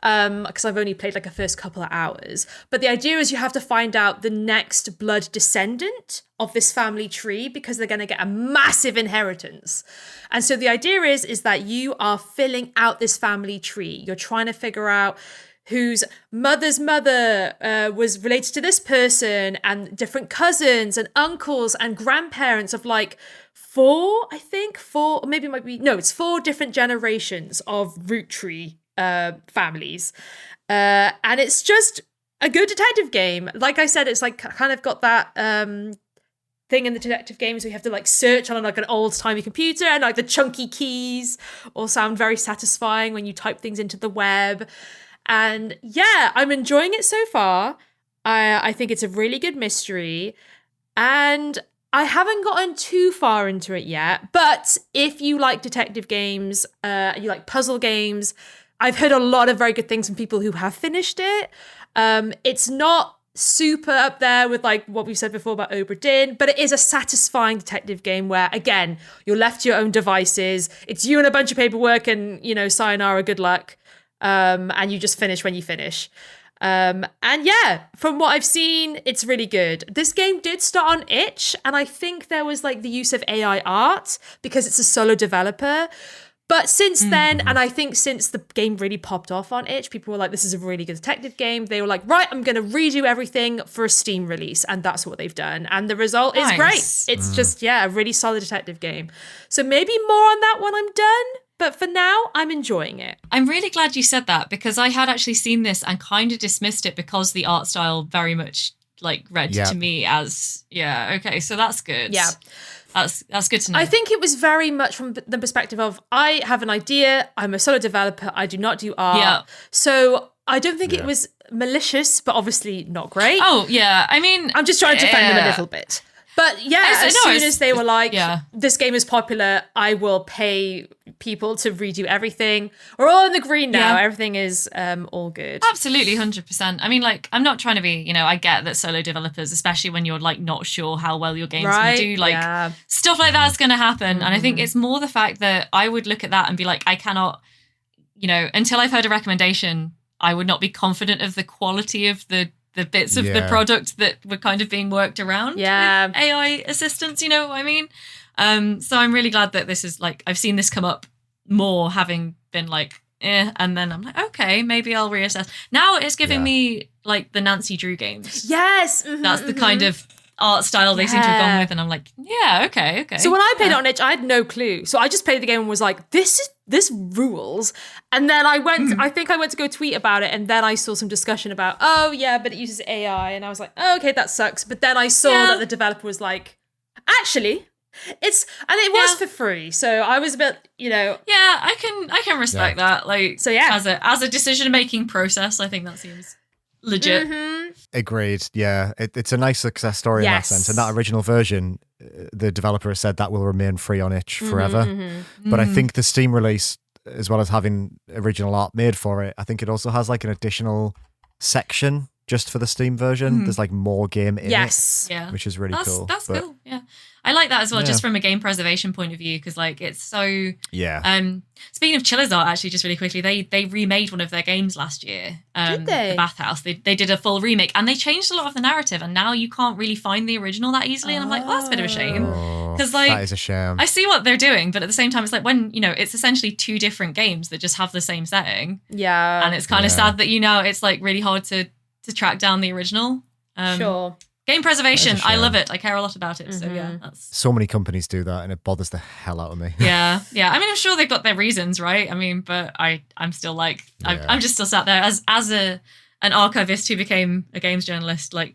because I've only played like a first couple of hours. But the idea is you have to find out the next blood descendant of this family tree, because they're going to get a massive inheritance. And so the idea is that you are filling out this family tree. You're trying to figure out whose mother's mother was related to this person, and different cousins and uncles and grandparents of like four, maybe it might be, no, it's 4 different generations of root tree families. And it's just a good detective game. Like I said, it's like kind of got that thing in the detective games where you have to like search on like an old-timey computer, and like the chunky keys all sound very satisfying when you type things into the web. And yeah, I'm enjoying it so far. I think it's a really good mystery, and I haven't gotten too far into it yet. But if you like detective games, you like puzzle games, I've heard a lot of very good things from people who have finished it. It's not super up there with like what we've said before about Obra Dinn, but it is a satisfying detective game where, again, you're left to your own devices. It's you and a bunch of paperwork and, you know, sayonara, good luck. And you just finish when you finish. And yeah, from what I've seen, it's really good. This game did start on itch, and I think there was like the use of AI art because it's a solo developer. But since then, and I think since the game really popped off on itch, people were like, this is a really good detective game. They were like, right, I'm going to redo everything for a Steam release. And that's what they've done. And the result is great. It's just, a really solid detective game. So maybe more on that when I'm done. But for now, I'm enjoying it. I'm really glad you said that, because I had actually seen this and kind of dismissed it because the art style very much read to me as, okay, so that's good. Yeah. That's good to know. I think it was very much from the perspective of, I have an idea, I'm a solo developer, I do not do art. Yeah. So I don't think it was malicious, but obviously not great. Oh, yeah. I mean, I'm just trying to defend them a little bit. But as soon as they were like, this game is popular, I will pay people to redo everything. We're all in the green now. Everything is all good. Absolutely, 100%. I mean, I'm not trying to be, I get that solo developers, especially when you're not sure how well your game's going to do, stuff like that's going to happen. And I think it's more the fact that I would look at that and be like, I cannot, until I've heard a recommendation, I would not be confident of the quality of the bits of the product that were kind of being worked around with AI assistants, you know what I mean? So I'm really glad that this is I've seen this come up more, having been and then I'm like, okay, maybe I'll reassess. Now it's giving me the Nancy Drew games. Yes. That's the kind of art style they seem to have gone with, and I'm like, okay. So when I played it on itch, I had no clue. So I just played the game and was like, this rules. And then I think I went to go tweet about it, and then I saw some discussion about, but it uses AI, and I was like, oh, okay, that sucks. But then I saw that the developer was like, actually, it was for free. So I was a bit, I can respect that. As a decision-making process, I think that seems legit. Agreed. Yeah, it's a nice success story in that sense. And that original version, the developer has said that will remain free on itch forever. But I think the Steam release, as well as having original art made for it, I think it also has an additional section just for the Steam version. There's more game in it, which is really cool. That's cool. Yeah, I like that as well, just from a game preservation point of view, because it's so. Speaking of Chiller's art, actually, just really quickly, they remade one of their games last year. Did they? The Bathhouse. They did a full remake, and they changed a lot of the narrative, and now you can't really find the original that easily. And I'm like, well, that's a bit of a shame, because that is a shame. I see what they're doing, but at the same time, it's when it's essentially two different games that just have the same setting. Yeah, and it's kind of sad that it's really hard to track down the original. Sure. Game preservation, I love it. I care a lot about it. So that's so many companies do that, and it bothers the hell out of me. Yeah. I mean, I'm sure they've got their reasons, right? I mean, but I'm still I'm just still sat there as an archivist who became a games journalist. No,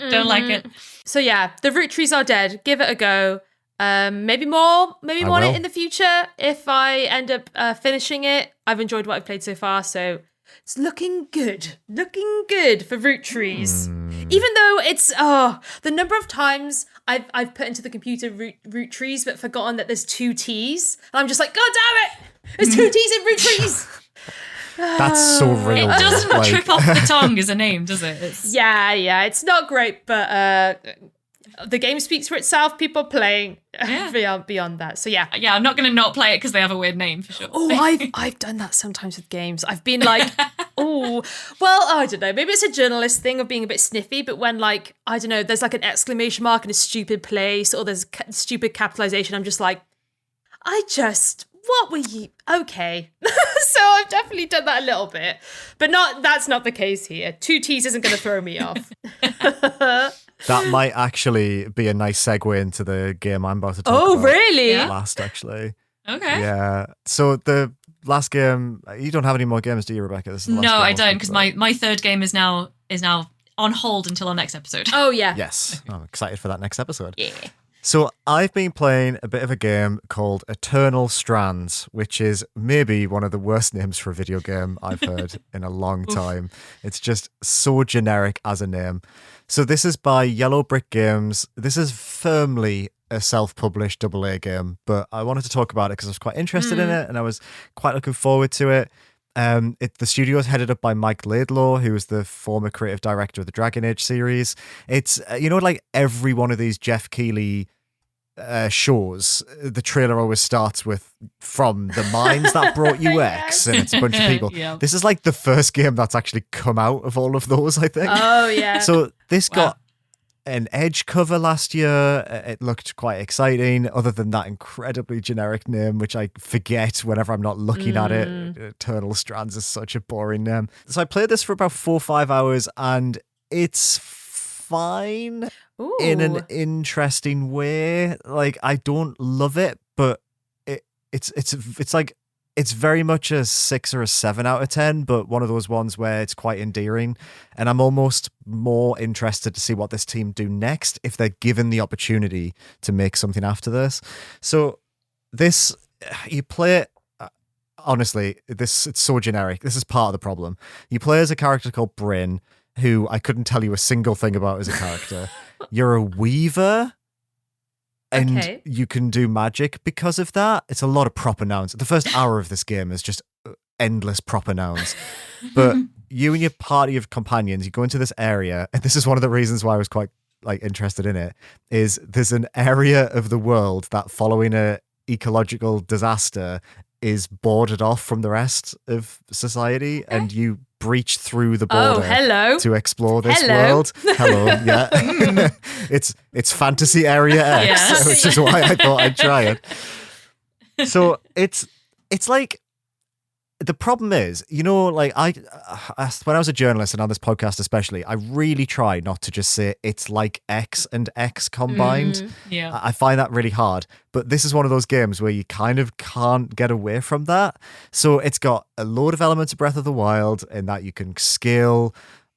don't like it. So the Roottrees Are Dead. Give it a go. Maybe more on it in the future if I end up finishing it. I've enjoyed what I've played so far, so. It's looking good for Roottrees. Even though it's the number of times I've put into the computer Roottrees but forgotten that there's two T's, and I'm just like, God damn it! There's two T's in Roottrees. That's so real. It doesn't trip off the tongue as a name, does it? It's not great, but the game speaks for itself. People playing beyond that. So I'm not going to not play it because they have a weird name for sure. Oh, I've done that sometimes with games. I've been like, I don't know. Maybe it's a journalist thing of being a bit sniffy. But when I don't know, there's an exclamation mark in a stupid place, or there's stupid capitalization, I'm just like, what were you? Okay. So I've definitely done that a little bit, but that's not the case here. Two T's isn't going to throw me off. That might actually be a nice segue into the game I'm about to talk about. Oh, really? Last, actually. Okay. Yeah. So the last game, you don't have any more games, do you, Rebecca? This is the last no, game I don't, because my third game is now on hold until our next episode. Oh, yeah. Yes. I'm excited for that next episode. Yeah. So I've been playing a bit of a game called Eternal Strands, which is maybe one of the worst names for a video game I've heard in a long time. It's just so generic as a name. So this is by Yellow Brick Games. This is firmly a self-published AA game, but I wanted to talk about it because I was quite interested in it, and I was quite looking forward to it. The studio is headed up by Mike Laidlaw, who is the former creative director of the Dragon Age series. It's, every one of these Jeff Keighley shows, the trailer always starts with "from the minds that brought you X," and it's a bunch of people. Yeah. This is the first game that's actually come out of all of those, I think. Oh, yeah. So this got an Edge cover last year. It looked quite exciting, other than that incredibly generic name, which I forget whenever I'm not looking at it. Eternal Strands is such a boring name. So I played this for about 4 or 5 hours, and it's fine in an interesting way. Like, I don't love it, but it's like, it's very much a 6 or a 7 out of 10, but one of those ones where it's quite endearing. And I'm almost more interested to see what this team do next if they're given the opportunity to make something after this. So this, you play it, honestly, it's so generic. This is part of the problem. You play as a character called Bryn, who I couldn't tell you a single thing about as a character. You're a weaver. And you can do magic because of that. It's a lot of proper nouns. The first hour of this game is just endless proper nouns. But you and your party of companions, you go into this area, and this is one of the reasons why I was quite interested in it, is there's an area of the world that, following a ecological disaster, is bordered off from the rest of society, and you breach through the border to explore this world. Hello, yeah. It's Fantasy Area X, which is why I thought I'd try it. So it's like, the problem is, you know, like I when I was a journalist and on this podcast especially, I really try not to just say it's like X and X combined. I find that really hard. But this is one of those games where you kind of can't get away from that. So it's got a load of elements of Breath of the Wild in that you can scale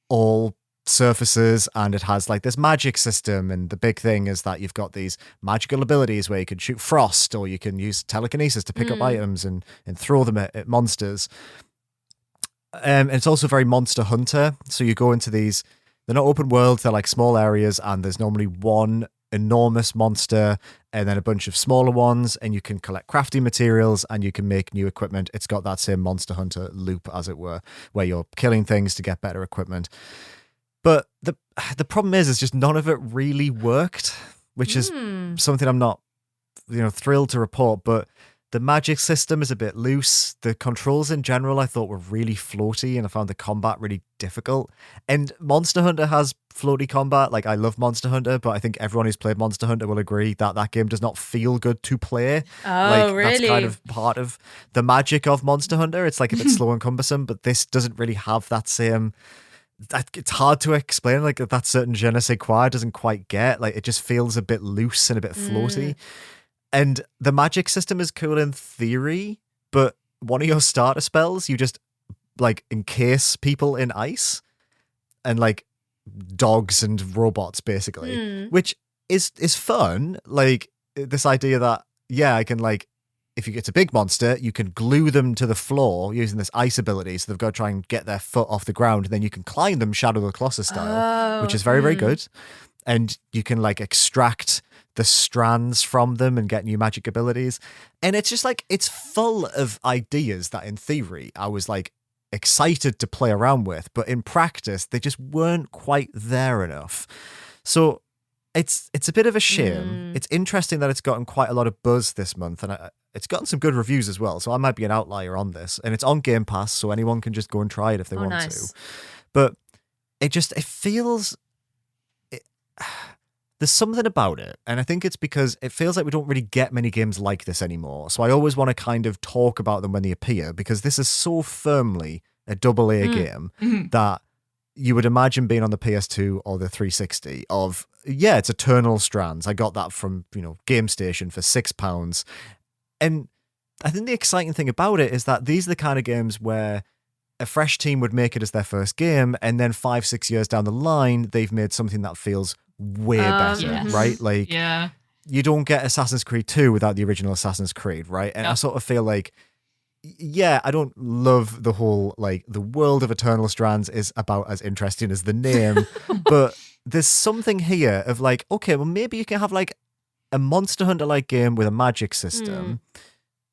all surfaces, and it has like this magic system, and the big thing is that you've got these magical abilities where you can shoot frost, or you can use telekinesis to pick up items and throw them at monsters. And it's also very Monster Hunter, so you go into these, they're not open world, they're like small areas, and there's normally one enormous monster and then a bunch of smaller ones, and you can collect crafting materials and you can make new equipment. It's got that same Monster Hunter loop, as it were, where you're killing things to get better equipment. But the problem is just none of it really worked, which is something I'm not, thrilled to report. But the magic system is a bit loose. The controls in general I thought were really floaty, and I found the combat really difficult. And Monster Hunter has floaty combat. Like, I love Monster Hunter, but I think everyone who's played Monster Hunter will agree that that game does not feel good to play. Really? That's kind of part of the magic of Monster Hunter. It's like a bit slow and cumbersome, but this doesn't really have that same... It's hard to explain, like, that certain je ne sais quoi doesn't quite get. Like, it just feels a bit loose and a bit floaty. And the magic system is cool in theory, but one of your starter spells, you just, like, encase people in ice and, like, dogs and robots, basically, which is fun. Like, this idea that, I can, like, if it's a big monster, you can glue them to the floor using this ice ability. So they've got to try and get their foot off the ground, and then you can climb them Shadow of the Colossus style, which is very, very good. And you can, like, extract the strands from them and get new magic abilities. And it's just like, it's full of ideas that in theory I was like excited to play around with, but in practice they just weren't quite there enough. So it's a bit of a shame. It's interesting that it's gotten quite a lot of buzz this month, and it's gotten some good reviews as well. So I might be an outlier on this, and it's on Game Pass, so anyone can just go and try it if they want to. But it feels... There's something about it, and I think it's because it feels like we don't really get many games like this anymore. So I always want to kind of talk about them when they appear, because this is so firmly a AA game that you would imagine being on the PS2 or the 360 of, it's Eternal Strands. I got that from, Game Station for £6. And I think the exciting thing about it is that these are the kind of games where a fresh team would make it as their first game, and then 5-6 years down the line, they've made something that feels way better, right? Like, you don't get Assassin's Creed 2 without the original Assassin's Creed, right? And I sort of feel like, I don't love the whole, like, the world of Eternal Strands is about as interesting as the name, but there's something here of like, okay, well, maybe you can have like a Monster Hunter-like game with a magic system,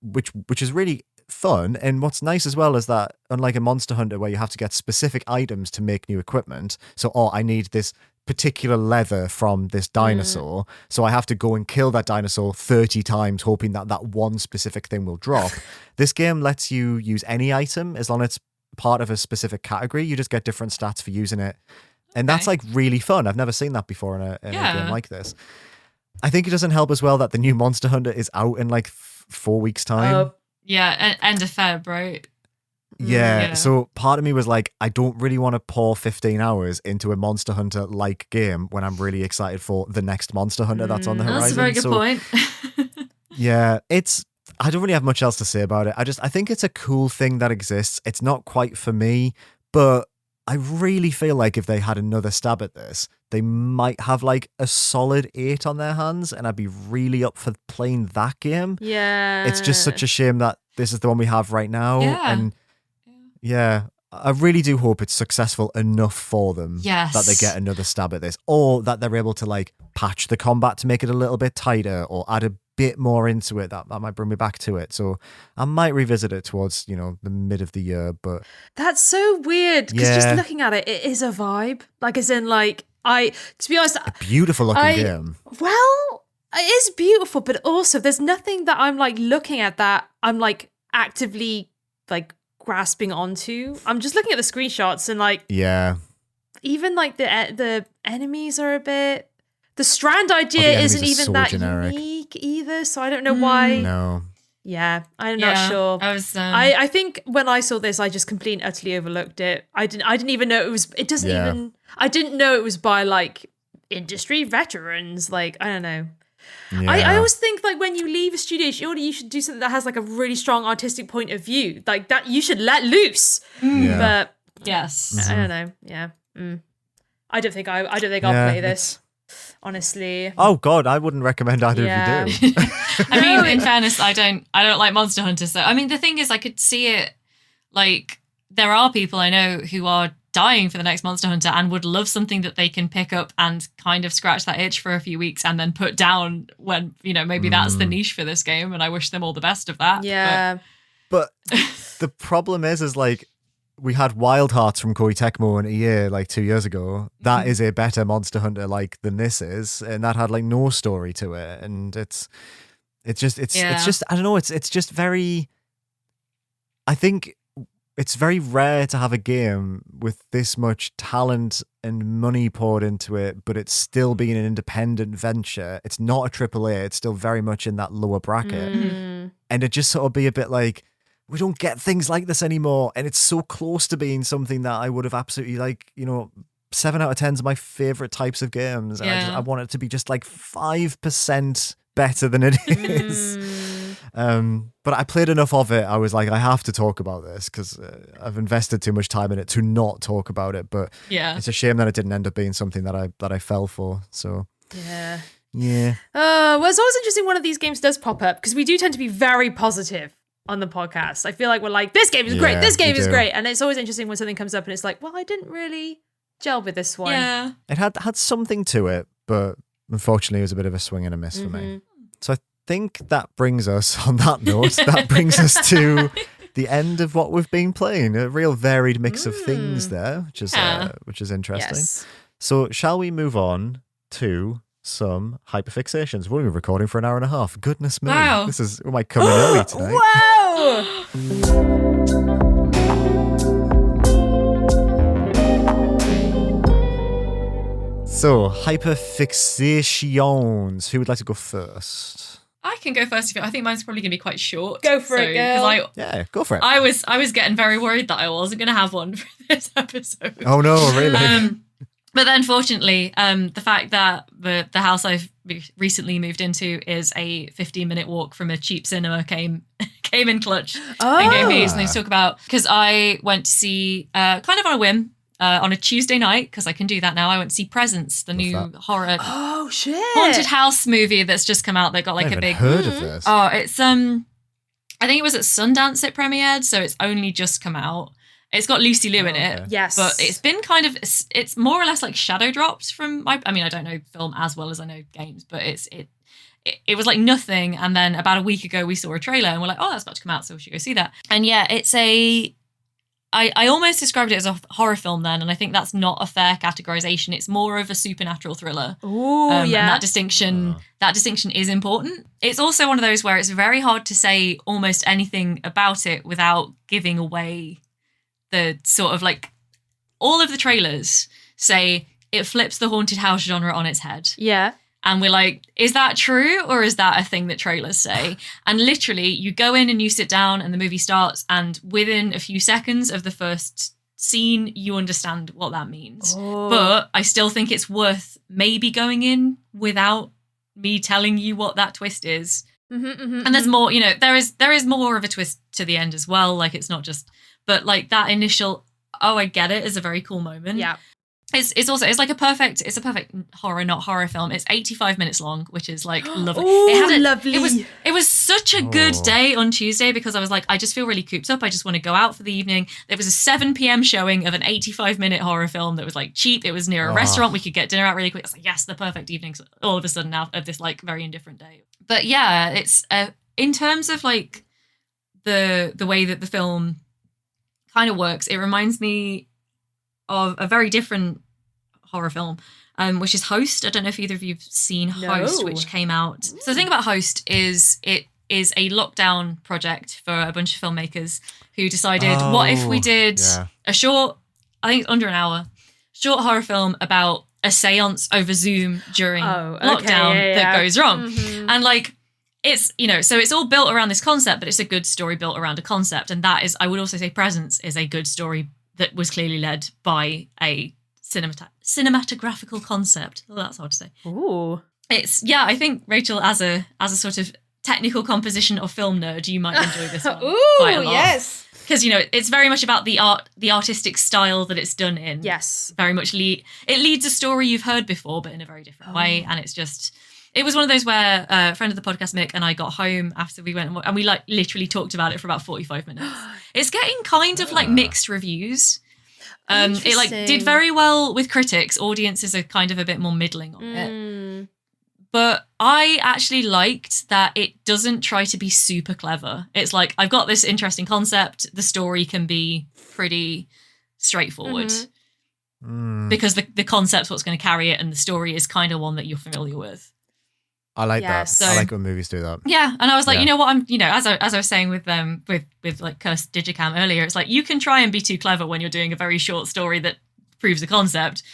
which is really fun. And what's nice as well is that, unlike a Monster Hunter where you have to get specific items to make new equipment, so I need this particular leather from this dinosaur, so I have to go and kill that dinosaur 30 times hoping that one specific thing will drop. This game lets you use any item as long as it's part of a specific category. You just get different stats for using it. And that's like really fun. I've never seen that before in a game like this. I think it doesn't help as well that the new Monster Hunter is out in like 4 weeks' time. Yeah, end of Feb, right? Yeah, so part of me was like, I don't really want to pour 15 hours into a Monster Hunter like game when I'm really excited for the next Monster Hunter that's on the horizon. That's a very good point. Yeah, I don't really have much else to say about it. I think it's a cool thing that exists. It's not quite for me, but I really feel like if they had another stab at this, they might have like a solid 8 on their hands, and I'd be really up for playing that game. Yeah. It's just such a shame that this is the one we have right now. Yeah. And I really do hope it's successful enough for them that they get another stab at this, or that they're able to like patch the combat to make it a little bit tighter or add a bit more into it. That might bring me back to it. So I might revisit it towards, the mid of the year, but that's so weird because just looking at it, it is a vibe. Like, as in, like, to be honest, a beautiful looking game. Well, it is beautiful, but also there's nothing that I'm like looking at that I'm like actively like grasping onto. I'm just looking at the screenshots and like, even like the enemies are a bit. The Strand idea isn't even so that generic. unique either, so I don't know why. No. Yeah, I'm not sure. I think when I saw this, I just completely and utterly overlooked it. I didn't even know it was. It doesn't even. I didn't know it was by like industry veterans. Like, I don't know. Yeah. I always think like when you leave a studio, you should do something that has like a really strong artistic point of view, like that you should let loose. But yes, I don't know. Yeah, I don't think I'll play this. Honestly. Oh God, I wouldn't recommend either of you do. I mean, in fairness, I don't like Monster Hunter. So I mean, the thing is, I could see it. Like, there are people I know who are dying for the next Monster Hunter and would love something that they can pick up and kind of scratch that itch for a few weeks and then put down when, maybe that's the niche for this game, and I wish them all the best of that. Yeah. But the problem is like, we had Wild Hearts from Koei Tecmo in a year, like 2 years ago. That is a better Monster Hunter like than this is, and that had like no story to it, and it's just I don't know, it's just very. I think it's very rare to have a game with this much talent and money poured into it, but it's still being an independent venture. It's not a AAA. It's still very much in that lower bracket, and it just sort of be a bit like, we don't get things like this anymore. And it's so close to being something that I would have absolutely 7 out of 10 is my favorite types of games. And I want it to be just like 5% better than it is. But I played enough of it. I was like, I have to talk about this because I've invested too much time in it to not talk about it. But it's a shame that it didn't end up being something that I fell for. So yeah. Well, it's always interesting one of these games does pop up because we do tend to be very positive on the podcast. I feel like we're like, this game is great, this game is great. And it's always interesting when something comes up and it's like, well, I didn't really gel with this one. Yeah. It had something to it, but unfortunately it was a bit of a swing and a miss for me. So I think that brings us, on that note, to the end of what we've been playing. A real varied mix of things there, which is interesting. Yes. So shall we move on to some hyperfixations? We've been recording for an hour and a half. Goodness me. Wow. We might come in early tonight. Wow. So, hyperfixations. Who would like to go first? I can go first. I think mine's probably going to be quite short. Go for it, girl. Yeah, go for it. I was getting very worried that I wasn't going to have one for this episode. Oh no, really? But then, fortunately, the fact that the house I've recently moved into is a 15-minute walk from a cheap cinema came in clutch and gave me something to talk about. Because I went to see, kind of on a whim, on a Tuesday night, because I can do that now. I went to see Presents, the new horror haunted house movie that's just come out. They got like a big. Heard of this? Oh, it's I think it was at Sundance it premiered, so it's only just come out. It's got Lucy Liu in it. Yes. But it's been it's more or less like shadow dropped from I mean, I don't know film as well as I know games, but it was like nothing. And then about a week ago, we saw a trailer and we're like, oh, that's about to come out, so we should go see that. And yeah, it's I almost described it as a horror film then, and I think that's not a fair categorization. It's more of a supernatural thriller. Ooh, And that distinction is important. It's also one of those where it's very hard to say almost anything about it without giving away the sort of like all of the trailers say it flips the haunted house genre on its head. Yeah. And we're like, is that true or is that a thing that trailers say? And literally, you go in and you sit down and the movie starts, and within a few seconds of the first scene, you understand what that means. Oh. But I still think it's worth maybe going in without me telling you what that twist is. And there's more, you know, there is more of a twist to the end as well. Like, it's not just, but like that initial, oh, I get it, is a very cool moment. Yeah. It's also a perfect horror, not horror film. It's 85 minutes long, which is like lovely. Oh, lovely. It was such a good day on Tuesday because I was like, I just feel really cooped up. I just want to go out for the evening. There was a 7 p.m. showing of an 85-minute horror film that was like cheap. It was near a restaurant. We could get dinner out really quick. I was like, yes, the perfect evening. So all of a sudden now of this like very indifferent day. But yeah, it's in terms of like the way that the film kind of works, it reminds me of a very different horror film, which is Host. I don't know if either of you've seen Host, which came out. So the thing about Host is it is a lockdown project for a bunch of filmmakers who decided, what if we did a short, I think it's under an hour, short horror film about a seance over Zoom during lockdown that goes wrong. And like, it's, you know, so it's all built around this concept, but it's a good story built around a concept. And that is, I would also say Presence is a good story that was clearly led by a cinematographical concept. Oh, that's hard to say. Ooh. It's, yeah, I think, Rachel, as a sort of technical composition of film nerd, you might enjoy this one quite a lot. Yes. Because, you know, it's very much about the artistic style that it's done in. Yes. Very much it leads a story you've heard before, but in a very different way. And it's just, it was one of those where a friend of the podcast, Mick, and I got home after we went and we like literally talked about it for about 45 minutes. It's getting kind of like mixed reviews. It like did very well with critics. Audiences are kind of a bit more middling on it. But I actually liked that it doesn't try to be super clever. It's like, I've got this interesting concept. The story can be pretty straightforward because the concept's what's going to carry it, and the story is kind of one that you're familiar with. I like that. Yes. I like when movies do that. Yeah, and I was like, you know what, as I was saying with like Cursed Digicam earlier, it's like you can try and be too clever when you're doing a very short story that proves a concept.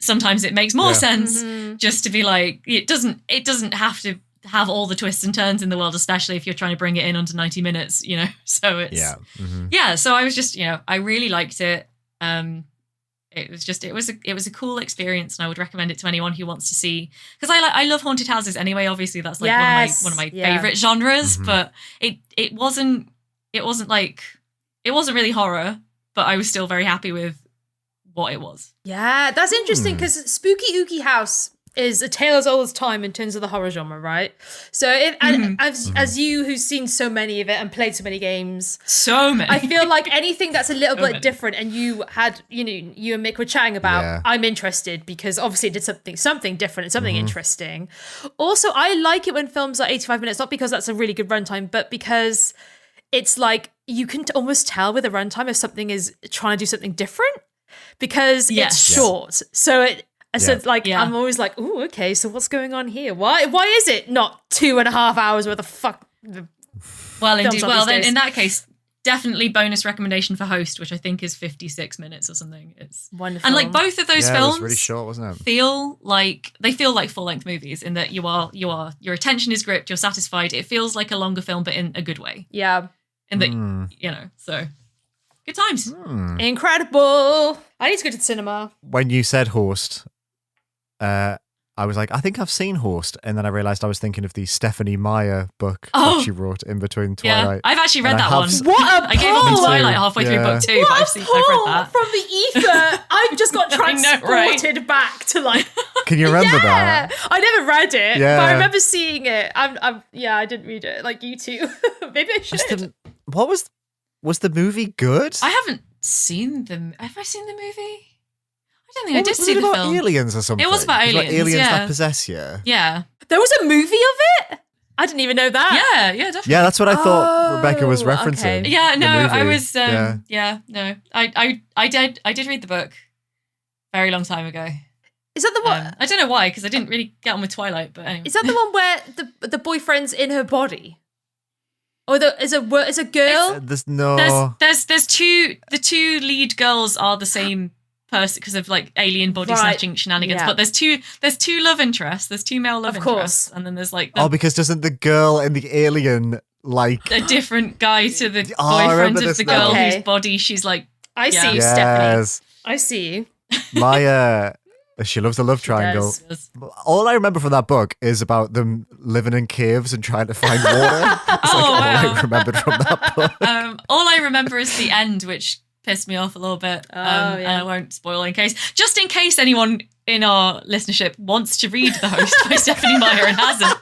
Sometimes it makes more sense just to be like, it doesn't have to have all the twists and turns in the world, especially if you're trying to bring it in under 90 minutes, you know. So it's so I was just, you know, I really liked it. It was a cool experience, and I would recommend it to anyone who wants to see, because I love haunted houses anyway. Obviously, that's like one of my favorite genres. But it wasn't really horror, but I was still very happy with what it was. Yeah, that's interesting because Spooky Ooky House is a tale as old as time in terms of the horror genre, right? So as you who's seen so many of it and played so many games, I feel like anything that's a little bit different, and you and Mick were chatting about, I'm interested because obviously it did something different and something interesting. Also, I like it when films are 85 minutes, not because that's a really good runtime, but because it's like you can almost tell with a runtime if something is trying to do something different because it's short. So I'm always like, oh, okay, so what's going on here? Why is it not 2.5 hours worth of fuck? Well, indeed. Well, then in that case, definitely bonus recommendation for Host, which I think is 56 minutes or something. It's wonderful. And like both of those films, it was really short, wasn't it? feel like full-length movies in that your attention is gripped, you're satisfied. It feels like a longer film, but in a good way. Yeah. In that, so good times. Incredible. I need to go to the cinema. When you said Host, I was like, I think I've seen Host, and then I realised I was thinking of the Stephanie Meyer book that she wrote in between Twilight. I've actually read that one. What a I gave up on Twilight halfway through book 2, but I've read that. From the ether, I've just got transported back to like. Can you remember that? I never read it, Yeah. but I remember seeing it. I didn't read it like you two. Maybe I should. What was the movie good? I haven't seen them. Have I seen the movie? I don't think I did was see it the about film. Aliens or something? It was about aliens. Like aliens yeah. that possess you. Yeah. There was a movie of it? I didn't even know that. Yeah, definitely. Yeah, that's what I thought Rebecca was referencing. Okay. Yeah, no, the movie. I was. No, I did read the book very long time ago. Is that the one? I don't know why, because I didn't really get on with Twilight. But anyway, Is that the one where the boyfriend's in her body? Or is a girl? There's no. There's two. The two lead girls are the same person because of like alien body snatching shenanigans. Yeah. But there's two love interests. There's two male love Of interests, course. and then there's like because doesn't the girl in the Alien like a different guy to the I boyfriend remember of this the now. girl Okay. whose body she's like. I see you, yes. Stephanie. I see you. My she loves the love triangle. does. All I remember from that book is about them living in caves and trying to find water. It's like all I remembered from that book. All I remember is the end, which pissed me off a little bit. And I won't spoil in case anyone in our listenership wants to read The Host by Stephanie Meyer and hasn't.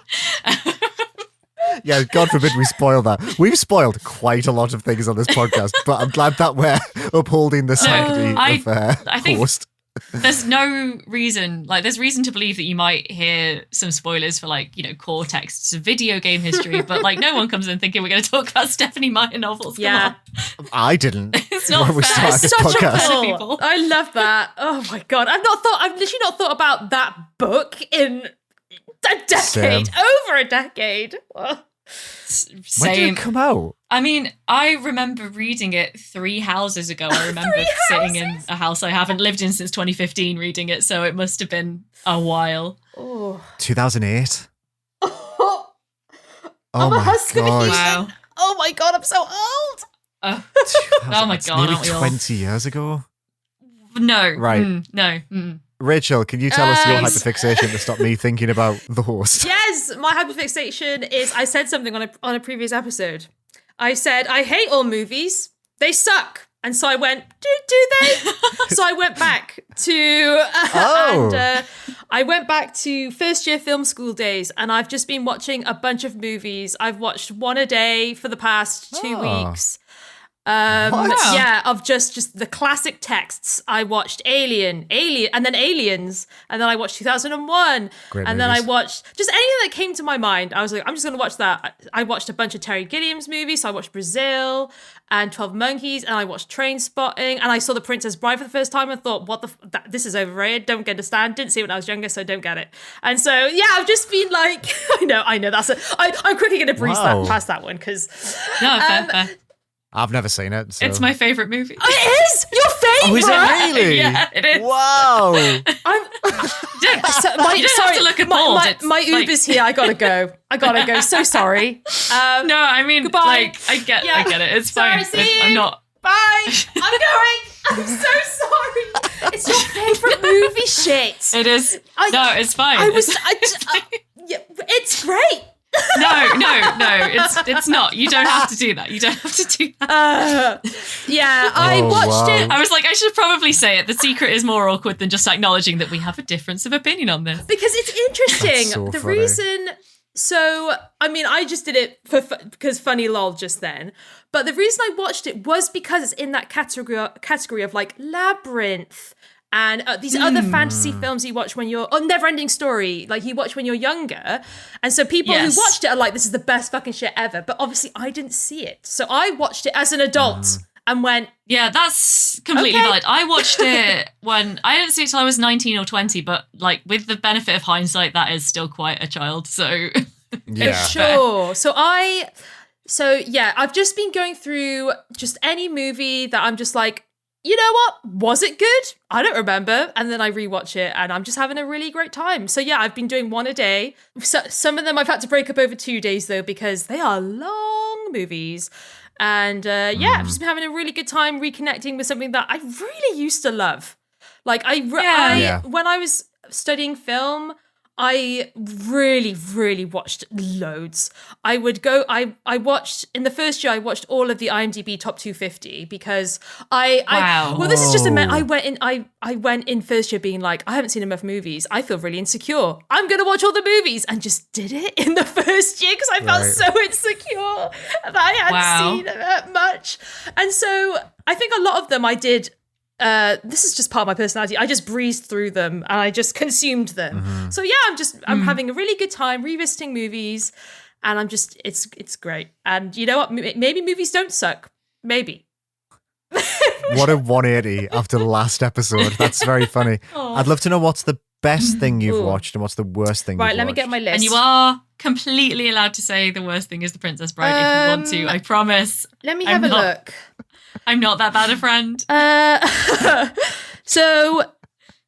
Yeah, God forbid we spoil that. We've spoiled quite a lot of things on this podcast, but I'm glad that we're upholding the sanctity of I think Host. there's no reason, like there's reason to believe that you might hear some spoilers for like, you know, core texts of video game history, but like no one comes in thinking we're going to talk about Stephanie Meyer novels. Come on. I didn't. It's not when we fair. started this Such a podcast. pull. pull. people. I love that. Oh my god. I've literally not thought about that book in a decade. Same. Over a decade. Oh. When did Same. it come out? I mean, I remember reading it 3 houses ago. I remember sitting in a house I haven't lived in since 2015 reading it, so it must have been a while. Oh. 2008. Oh. Oh I'm a my husk of a god. human. Wow. Oh my god, I'm so old. Oh my It's God, nearly aren't we all? 20 years ago. No. Right. No. Rachel, can you tell us your Yes. hyperfixation to stop me thinking about The Host? Yes, my hyperfixation is I said something on a previous episode. I said, I hate all movies. They suck. And so I went, do they? So I went back to I went back to first year film school days, and I've just been watching a bunch of movies. I've watched one a day for the past 2 weeks. What? Yeah, of just the classic texts. I watched Alien, and then Aliens, and then I watched 2001, Great and then I movies. watched just anything that came to my mind. I was like, I'm just gonna watch that. I watched a bunch of Terry Gilliam's movies. So I watched Brazil and 12 Monkeys, and I watched Train Spotting, and I saw The Princess Bride for the first time and thought, this is overrated. Don't understand. Didn't see it when I was younger, so don't get it. And so yeah, I've just been like, I know. I'm quickly gonna breeze Wow. past that one because. No, fair. I've never seen it. So. It's my favourite movie. Oh, it is your favorite. Oh, is it really? Yeah, it is. Wow. You don't have to look appalled. My Uber's here. I gotta go. So sorry. No, I mean, Goodbye. like, I get it. It's Sorry, fine. see you. I'm not. Bye. I'm going. I'm so sorry. It's your favorite movie. Shit. It is. No, it's fine. Yeah, it's great. No, it's not. You don't have to do that. Yeah, I Oh, watched wow. it I was like, I should probably say it. The secret is more awkward than just acknowledging that we have a difference of opinion on this. because it's interesting. That's so The funny. reason, so I mean, I just did it because funny lol just then. But the reason I watched it was because it's in that category of like Labyrinth and these other fantasy films you watch when you're Neverending Story, like you watch when you're younger. And so people Yes. who watched it are like, this is the best fucking shit ever. But obviously I didn't see it. So I watched it as an adult and went, Yeah, that's completely Okay. valid. I watched it when I didn't see it till I was 19 or 20, but like with the benefit of hindsight, that is still quite a child. So Yeah. sure. So yeah, I've just been going through just any movie that I'm just like, you know what? Was it good? I don't remember. And then I rewatch it and I'm just having a really great time. So yeah, I've been doing one a day. So, some of them I've had to break up over 2 days though, because they are long movies. And yeah, I've just been having a really good time reconnecting with something that I really used to love. Like Yeah. when I was studying film, I really watched loads. I watched in the first year. I watched all of the IMDb top 250 because Wow. well, this is just Whoa. I went in first year being like, I haven't seen enough movies. I feel really insecure. I'm gonna watch all the movies, and just did it in the first year because I felt Right. so insecure that I hadn't seen that much. And so I think a lot of them I did. This is just part of my personality. I just breezed through them and I just consumed them. So yeah, I'm having a really good time revisiting movies, and it's great. And you know what? Maybe movies don't suck. Maybe. What a 180 after the last episode. That's very funny. I'd love to know what's the best thing you've Ooh. watched and what's the worst thing Right, you've let me watched. get my list. and you are completely allowed to say the worst thing is The Princess Bride if you want to. I promise. Let me I'm have a not- look. I'm not that bad a friend. So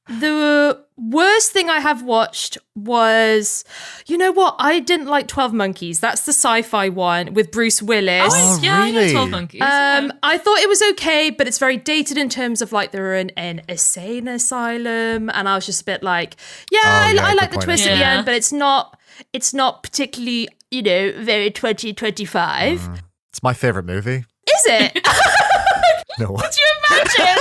the worst thing I have watched was, you know what? I didn't like 12 Monkeys. That's the sci-fi one with Bruce Willis. Oh, yeah, I know really? 12 Monkeys. Yeah. I thought it was okay, but it's very dated in terms of like they're in an insane asylum, and I was just a bit like, I like the good twist point. at the Yeah. end, but it's not particularly, very 2025. It's my favorite movie. Is it? No. Could you imagine?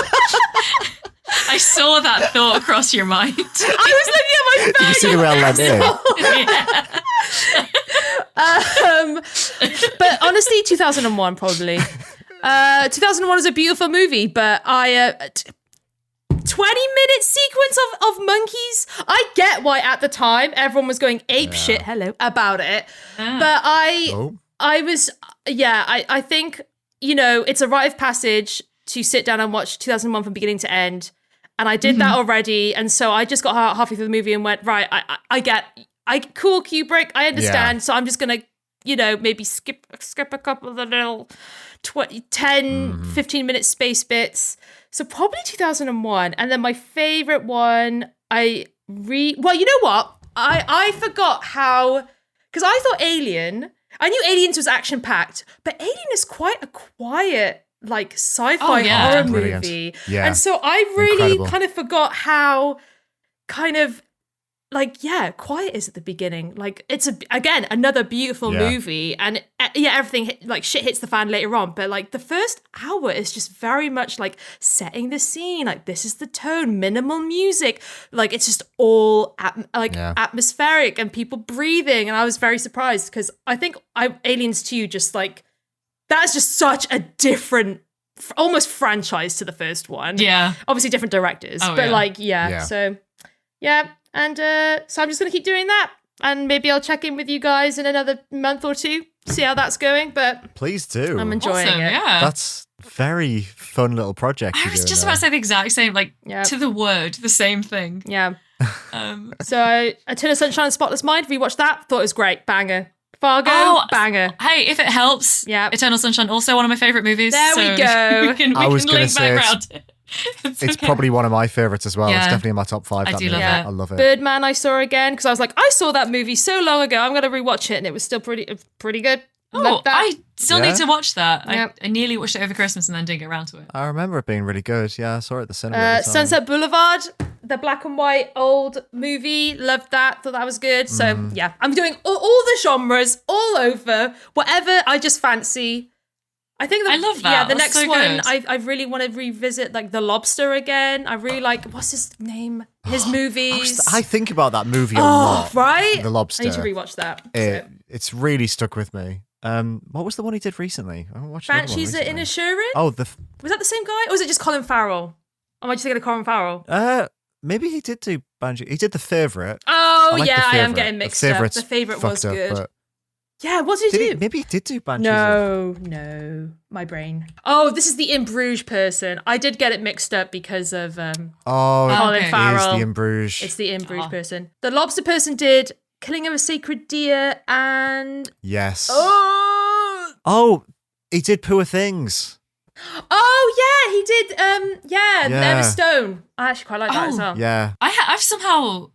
I saw that thought cross your mind. I was looking at my phone. Did you see the way I led in? Yeah. But honestly, 2001 probably. 2001 is a beautiful movie, but 20-minute sequence of monkeys. I get why at the time everyone was going ape shit about it, but I think, it's a rite of passage to sit down and watch 2001 from beginning to end. And I did that already. And so I just got halfway through the movie and went, right, cool, Kubrick, I understand. Yeah. So I'm just going to, maybe skip a couple of the little 15-minute space bits. So probably 2001. And then my favorite one, well, you know what? I forgot how, because I thought I knew Aliens was action-packed, but Alien is quite a quiet, like sci-fi horror Brilliant. movie. Yeah. And so I really Incredible. kind of forgot how kind of quiet is at the beginning. Like it's again another beautiful movie, and everything shit hits the fan later on, but like the first hour is just very much like setting the scene. Like this is the tone, minimal music, like it's just all atmospheric and people breathing, and I was very surprised because I think Aliens 2 just like that's just such a different almost franchise to the first one. Yeah. Obviously different directors, but so and so I'm just going to keep doing that. And maybe I'll check in with you guys in another month or two, see how that's going. But Please do. I'm enjoying Awesome, it. yeah. That's very fun little project. I was just about to say the exact same, to the word, the same thing. Yeah. So Eternal Sunshine of the Spotless Mind, rewatched that, thought it was great. Banger. Fargo, banger. Hey, if it helps, Eternal Sunshine, also one of my favourite movies. There we go. We can I was link gonna say back round. It's probably one of my favourites as well. Yeah. It's definitely in my top 5. I that do movie. love it. I love it. Birdman I saw again because I was like, I saw that movie so long ago. I'm going to rewatch it, and it was still pretty good. Oh, Loved that. I still Yeah? need to watch that. Yep. I nearly watched it over Christmas and then didn't get around to it. I remember it being really good. Yeah, I saw it at the cinema. at the time. Sunset Boulevard, the black and white old movie. Loved that. Thought that was good. So yeah, I'm doing all the genres all over. Whatever I just fancy. I think I love that. Yeah, the That's next so one, good. I really want to revisit like The Lobster again. I really like, what's his name? His movies. I think about that movie a lot. Right? The Lobster. I need to rewatch that. It's really stuck with me. What was the one he did recently? I haven't watched another one Banshees recently. in Inisherin? Oh, Was that the same guy? Or was it just Colin Farrell? Am I just thinking of Colin Farrell? maybe he did do Banshee. He did The Favourite. Oh, like yeah, The I am Favourite. getting The mixed up. Favourite's The Favourite was fucked up, good. but Yeah, what did he do? maybe he did do Banshees. No, my brain. Oh, this is the In Bruges person. I did get it mixed up because of Colin Colin Farrell. It is the In Bruges. It's the In Bruges person. The Lobster person did Killing of a Sacred Deer and Yes. Oh, he did Poor Things. yeah, he did. Emma Stone. I actually quite like that as Oh. well. Yeah. I've somehow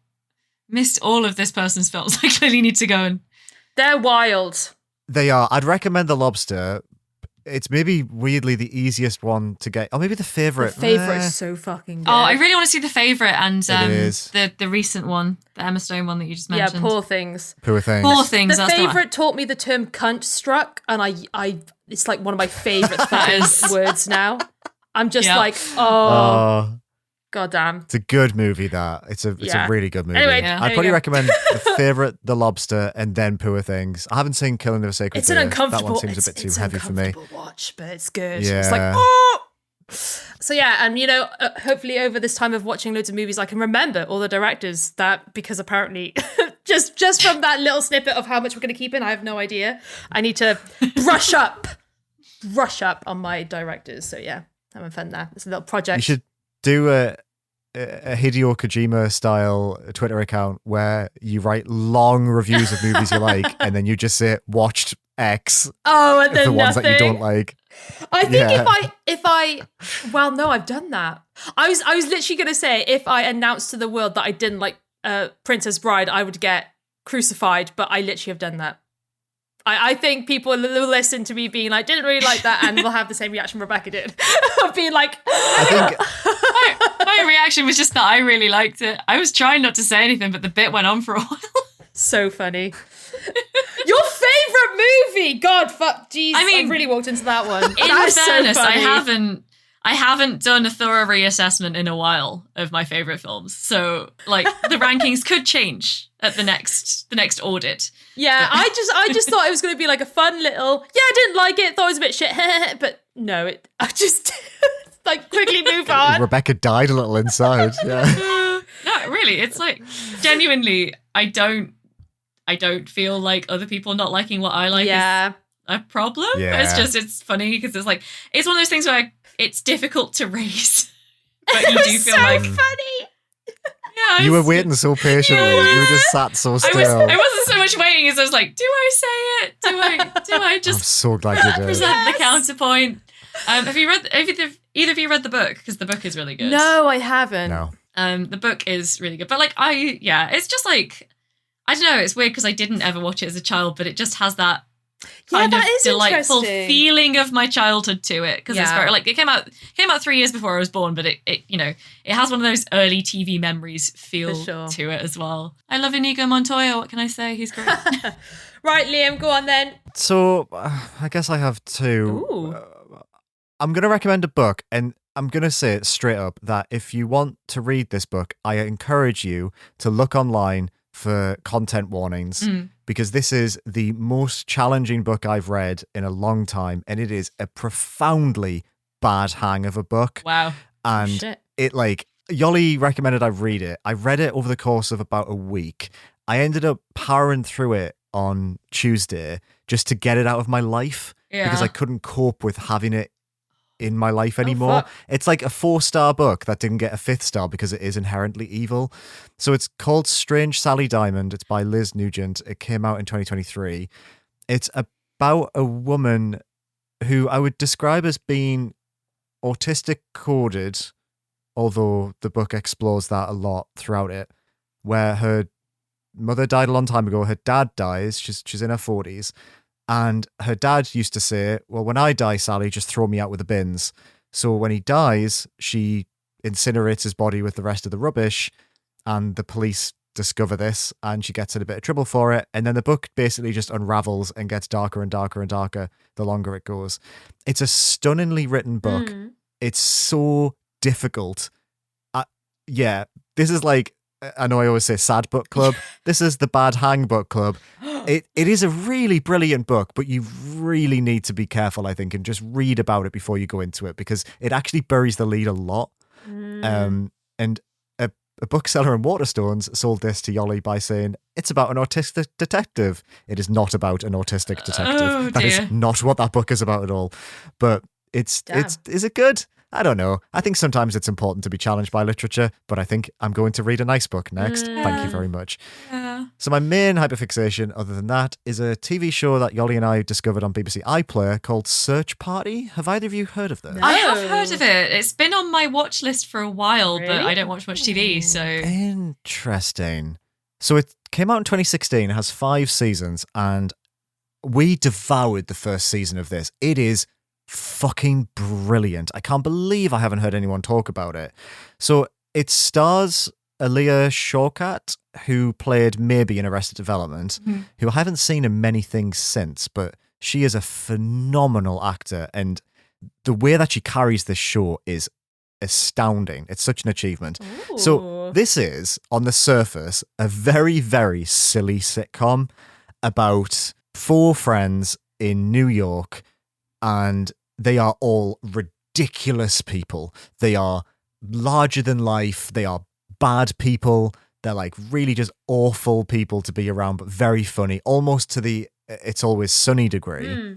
missed all of this person's films. I clearly need to go and... They're wild. They are. I'd recommend The Lobster. It's maybe weirdly the easiest one to get. Or maybe The Favourite. The Favourite is so fucking good. Oh, I really want to see The Favourite and is. the recent one, the Emma Stone one that you just mentioned. Poor Things. Poor Things. Poor Things. The that's the one. Favourite taught me the term cunt struck, and I it's like one of my favourite fucking words now. I'm just like, goddamn. It's a good movie, that. It's a really good movie. Anyway, Yeah. I'd probably recommend The Favourite, The Lobster, and then Poor Things. I haven't seen Killing of a Sacred It's Deer. an uncomfortable. That one seems a bit too heavy for me. uncomfortable watch, but it's good. Yeah. It's like, So yeah, and hopefully over this time of watching loads of movies, I can remember all the directors because apparently just from that little snippet of how much we're going to keep in, I have no idea. I need to brush up on my directors. So yeah, I'm having fun there. It's a little project. You should do a Hideo Kojima style Twitter account where you write long reviews of movies you like, and then you just say watched X. Oh, and then the ones nothing. that you don't like. I think if I well, no, I've done that. I was literally gonna say if I announced to the world that I didn't like Princess Bride, I would get crucified, but I literally have done that. I think people will listen to me being like, didn't really like that, and will have the same reaction Rebecca did. Of being like, I think my reaction was just that I really liked it. I was trying not to say anything, but the bit went on for a while. so funny. Your favorite movie? God, fuck, jeez. I mean, I really walked into that one. In fairness, so I haven't done a thorough reassessment in a while of my favorite films. So, like, the rankings could change at the next audit. Yeah, I just thought it was going to be like a fun little. Yeah, I didn't like it. Thought it was a bit shit. But no, I just like quickly move on. Rebecca died a little inside. Yeah. No, really, it's like genuinely, I don't feel like other people not liking what I like is a problem. Yeah. It's funny because it's like, it's one of those things where it's difficult to raise. But you do feel so like funny. Yeah, you were waiting so patiently. Yeah. You were just sat so still. I wasn't so much waiting as I was like, do I say it? Do I just I'm so glad you did. present the counterpoint? Have either of you read the book? Because the book is really good. No, I haven't. No. The book is really good. But like it's just like, I don't know, it's weird because I didn't ever watch it as a child, but it just has that kind of delightful feeling of my childhood to it. Because it's very, like, it came out 3 years before I was born, but it has one of those early TV memories feel to it as well. I love Inigo Montoya, what can I say? He's great. Right, Liam, go on then. So, I guess I have two. I'm going to recommend a book, and I'm going to say it straight up that if you want to read this book, I encourage you to look online for content warnings, because this is the most challenging book I've read in a long time, and it is a profoundly bad hang of a book. Wow. And it, like, Yoli recommended I read it. I read it over the course of about a week. I ended up powering through it on Tuesday just to get it out of my life because I couldn't cope with having it in my life anymore. It's like a 4-star book that didn't get a 5th star because it is inherently evil. So it's called Strange Sally Diamond. It's by Liz Nugent. It came out in 2023. It's about a woman who I would describe as being autistic coded, although the book explores that a lot throughout it, where her mother died a long time ago. Her dad dies. She's in her 40s. And her dad used to say, well, when I die, Sally, just throw me out with the bins. So when he dies, she incinerates his body with the rest of the rubbish, and the police discover this, and she gets in a bit of trouble for it. And then the book basically just unravels and gets darker and darker and darker the longer it goes. It's a stunningly written book. It's so difficult. This is like, I know I always say sad book club. This is the bad hang book club. It is a really brilliant book, but you really need to be careful, I think, and just read about it before you go into it, because it actually buries the lead a lot. And a bookseller in Waterstones sold this to Yoli by saying, it's about an autistic detective. It is not about an autistic detective. That is not what that book is about at all. But is it good? I don't know. I think sometimes it's important to be challenged by literature, but I think I'm going to read a nice book next. Thank you very much. So my main hyperfixation, other than that, is a TV show that Yoli and I discovered on BBC iPlayer called Search Party. Have either of you heard of this? No. I have heard of it. It's been on my watch list for a while, but I don't watch much TV, so... Interesting. So it came out in 2016, it has 5 seasons, and we devoured the first season of this. It is fucking brilliant. I can't believe I haven't heard anyone talk about it. So it stars Aaliyah Shawkat, who played Maybe in Arrested Development, who I haven't seen in many things since, but she is a phenomenal actor, and the way that she carries this show is astounding. It's such an achievement. Ooh. So this is, on the surface, a very, very silly sitcom about 4 friends in New York, and they are all ridiculous people. They are larger than life. They are bad people. They're like really just awful people to be around, but very funny, almost to the It's Always Sunny degree.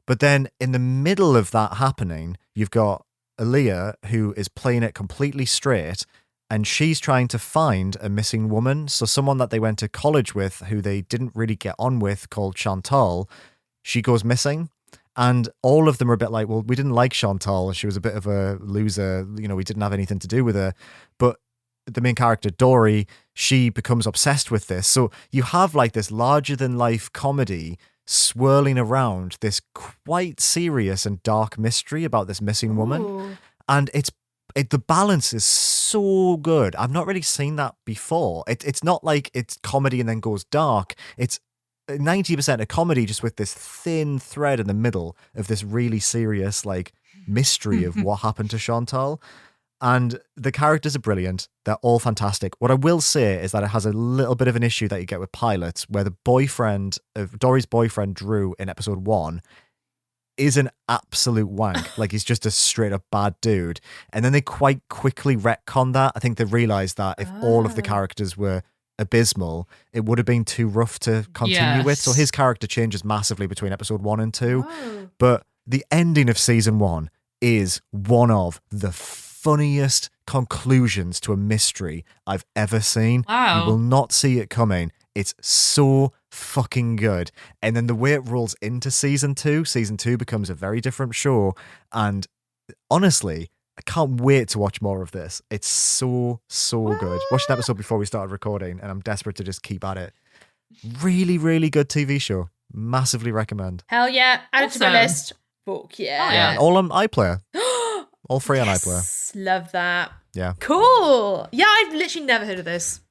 But then in the middle of that happening, you've got Aaliyah, who is playing it completely straight, and she's trying to find a missing woman. So someone that they went to college with who they didn't really get on with, called Chantal, she goes missing. And all of them are a bit like, well, we didn't like Chantal. She was a bit of a loser. You know, we didn't have anything to do with her. But the main character, Dory, she becomes obsessed with this. So you have like this larger than life comedy swirling around this quite serious and dark mystery about this missing woman. Ooh. And the balance is so good. I've not really seen that before. It's not like it's comedy and then goes dark. It's 90% a comedy just with this thin thread in the middle of this really serious like mystery of what happened to Chantal. And the characters are brilliant. They're all fantastic. What I will say is that it has a little bit of an issue that you get with pilots, where the boyfriend of Dory's boyfriend, Drew, in episode 1 is an absolute wank. Like, he's just a straight up bad dude. And then they quite quickly retcon that. I think they realized that if all of the characters were abysmal, it would have been too rough to continue with. So his character changes massively between episode 1 and 2. But the ending of season 1 is one of the funniest conclusions to a mystery I've ever seen. Wow. You will not see it coming. It's so fucking good. And then the way it rolls into season 2 becomes a very different show. And honestly, I can't wait to watch more of this. It's so good. Watched an episode before we started recording, and I'm desperate to just keep at it. Really, really good TV show. Massively recommend. Hell yeah. Add it to my Awesome. list. Book, yeah. Oh, yeah. All on iPlayer. All free on iPlayer. Yes, love that. Yeah. Cool. Yeah, I've literally never heard of this.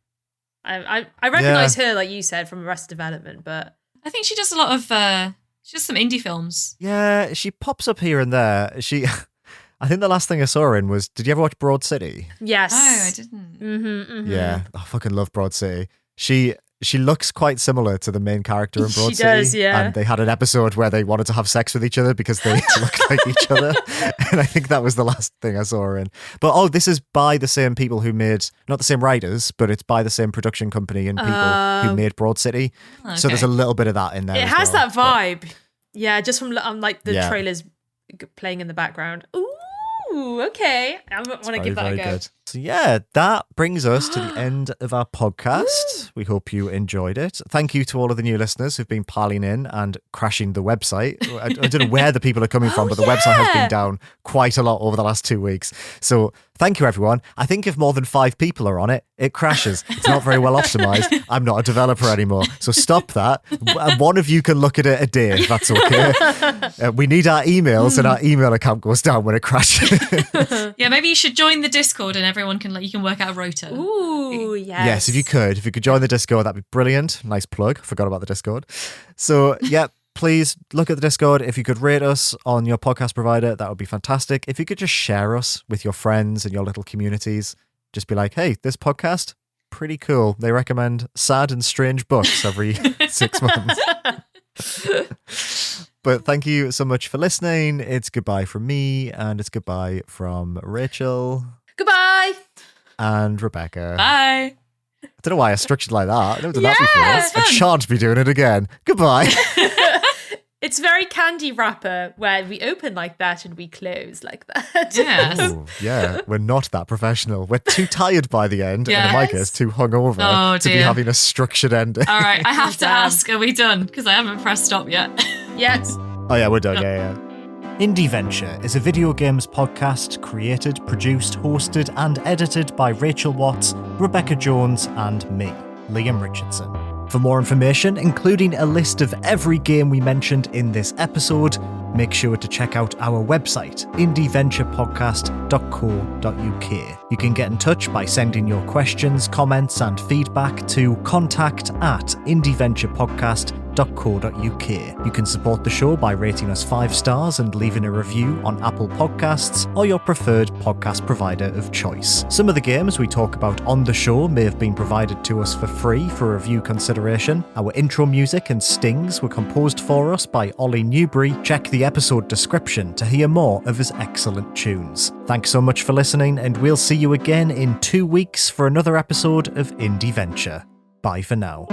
I recognize her, like you said, from Arrested Development, but I think she does a lot of she does some indie films. Yeah, she pops up here and there. I think the last thing I saw her in was, did you ever watch Broad City? yes. Oh, I didn't. Yeah, I fucking love Broad City. She looks quite similar to the main character in Broad She City. does, yeah. And they had an episode where they wanted to have sex with each other because they looked like each other. And I think that was the last thing I saw her in. But this is by the same people who made, not the same writers, but it's by the same production company and people who made Broad City. Okay. So there's a little bit of that in there. It as has well. that vibe. Yeah, just from like the Yeah. trailers playing in the background. Ooh, okay. I want to give that a go. Good. So yeah, that brings us to the end of our podcast. We hope you enjoyed it. Thank you to all of the new listeners who've been piling in and crashing the website. I don't know where the people are coming from, but the website has been down quite a lot over the last 2 weeks. So thank you, everyone. I think if more than 5 people are on it, it crashes. It's not very well optimized. I'm not a developer anymore. So stop that. One of you can look at it a day, if that's okay. We need our emails, and our email account goes down when it crashes. Yeah, maybe you should join the Discord and everyone can you can work out a rota. Ooh, yes. Yes, if you could join the Discord, that'd be brilliant. Nice plug. Forgot about the Discord. So, yeah, please look at the Discord. If you could rate us on your podcast provider, that would be fantastic. If you could just share us with your friends and your little communities, just be like, hey, this podcast, pretty cool. They recommend sad and strange books every 6 months. But thank you so much for listening. It's goodbye from me, and it's goodbye from Rachel. Goodbye. And Rebecca. Bye. I don't know why I structured like that. I've never done that it's before. I fun. shan't be doing it again. Goodbye. It's very Candy Wrapper, where we open like that and we close like that. Yes. Oh, yeah, we're not that professional. We're too tired by the end, and Yes. Micah's too hungover Oh, to be dear. having a structured ending. All right, I have to Damn. ask, are we done? Because I haven't pressed stop yet. Yes. Oh yeah, we're done. Yeah. Indieventure is a video games podcast created, produced, hosted, and edited by Rachel Watts, Rebecca Jones, and me, Liam Richardson. For more information, including a list of every game we mentioned in this episode, make sure to check out our website, indieventurepodcast.co.uk. You can get in touch by sending your questions, comments, and feedback to contact@indieventurepodcast.co.uk. You can support the show by rating us 5 stars and leaving a review on Apple Podcasts or your preferred podcast provider of choice. Some of the games we talk about on the show may have been provided to us for free for review consideration. Our intro music and stings were composed for us by Ollie Newbury. Check the episode description to hear more of his excellent tunes. Thanks so much for listening, and we'll see you again in 2 weeks for another episode of Indieventure. Bye for now.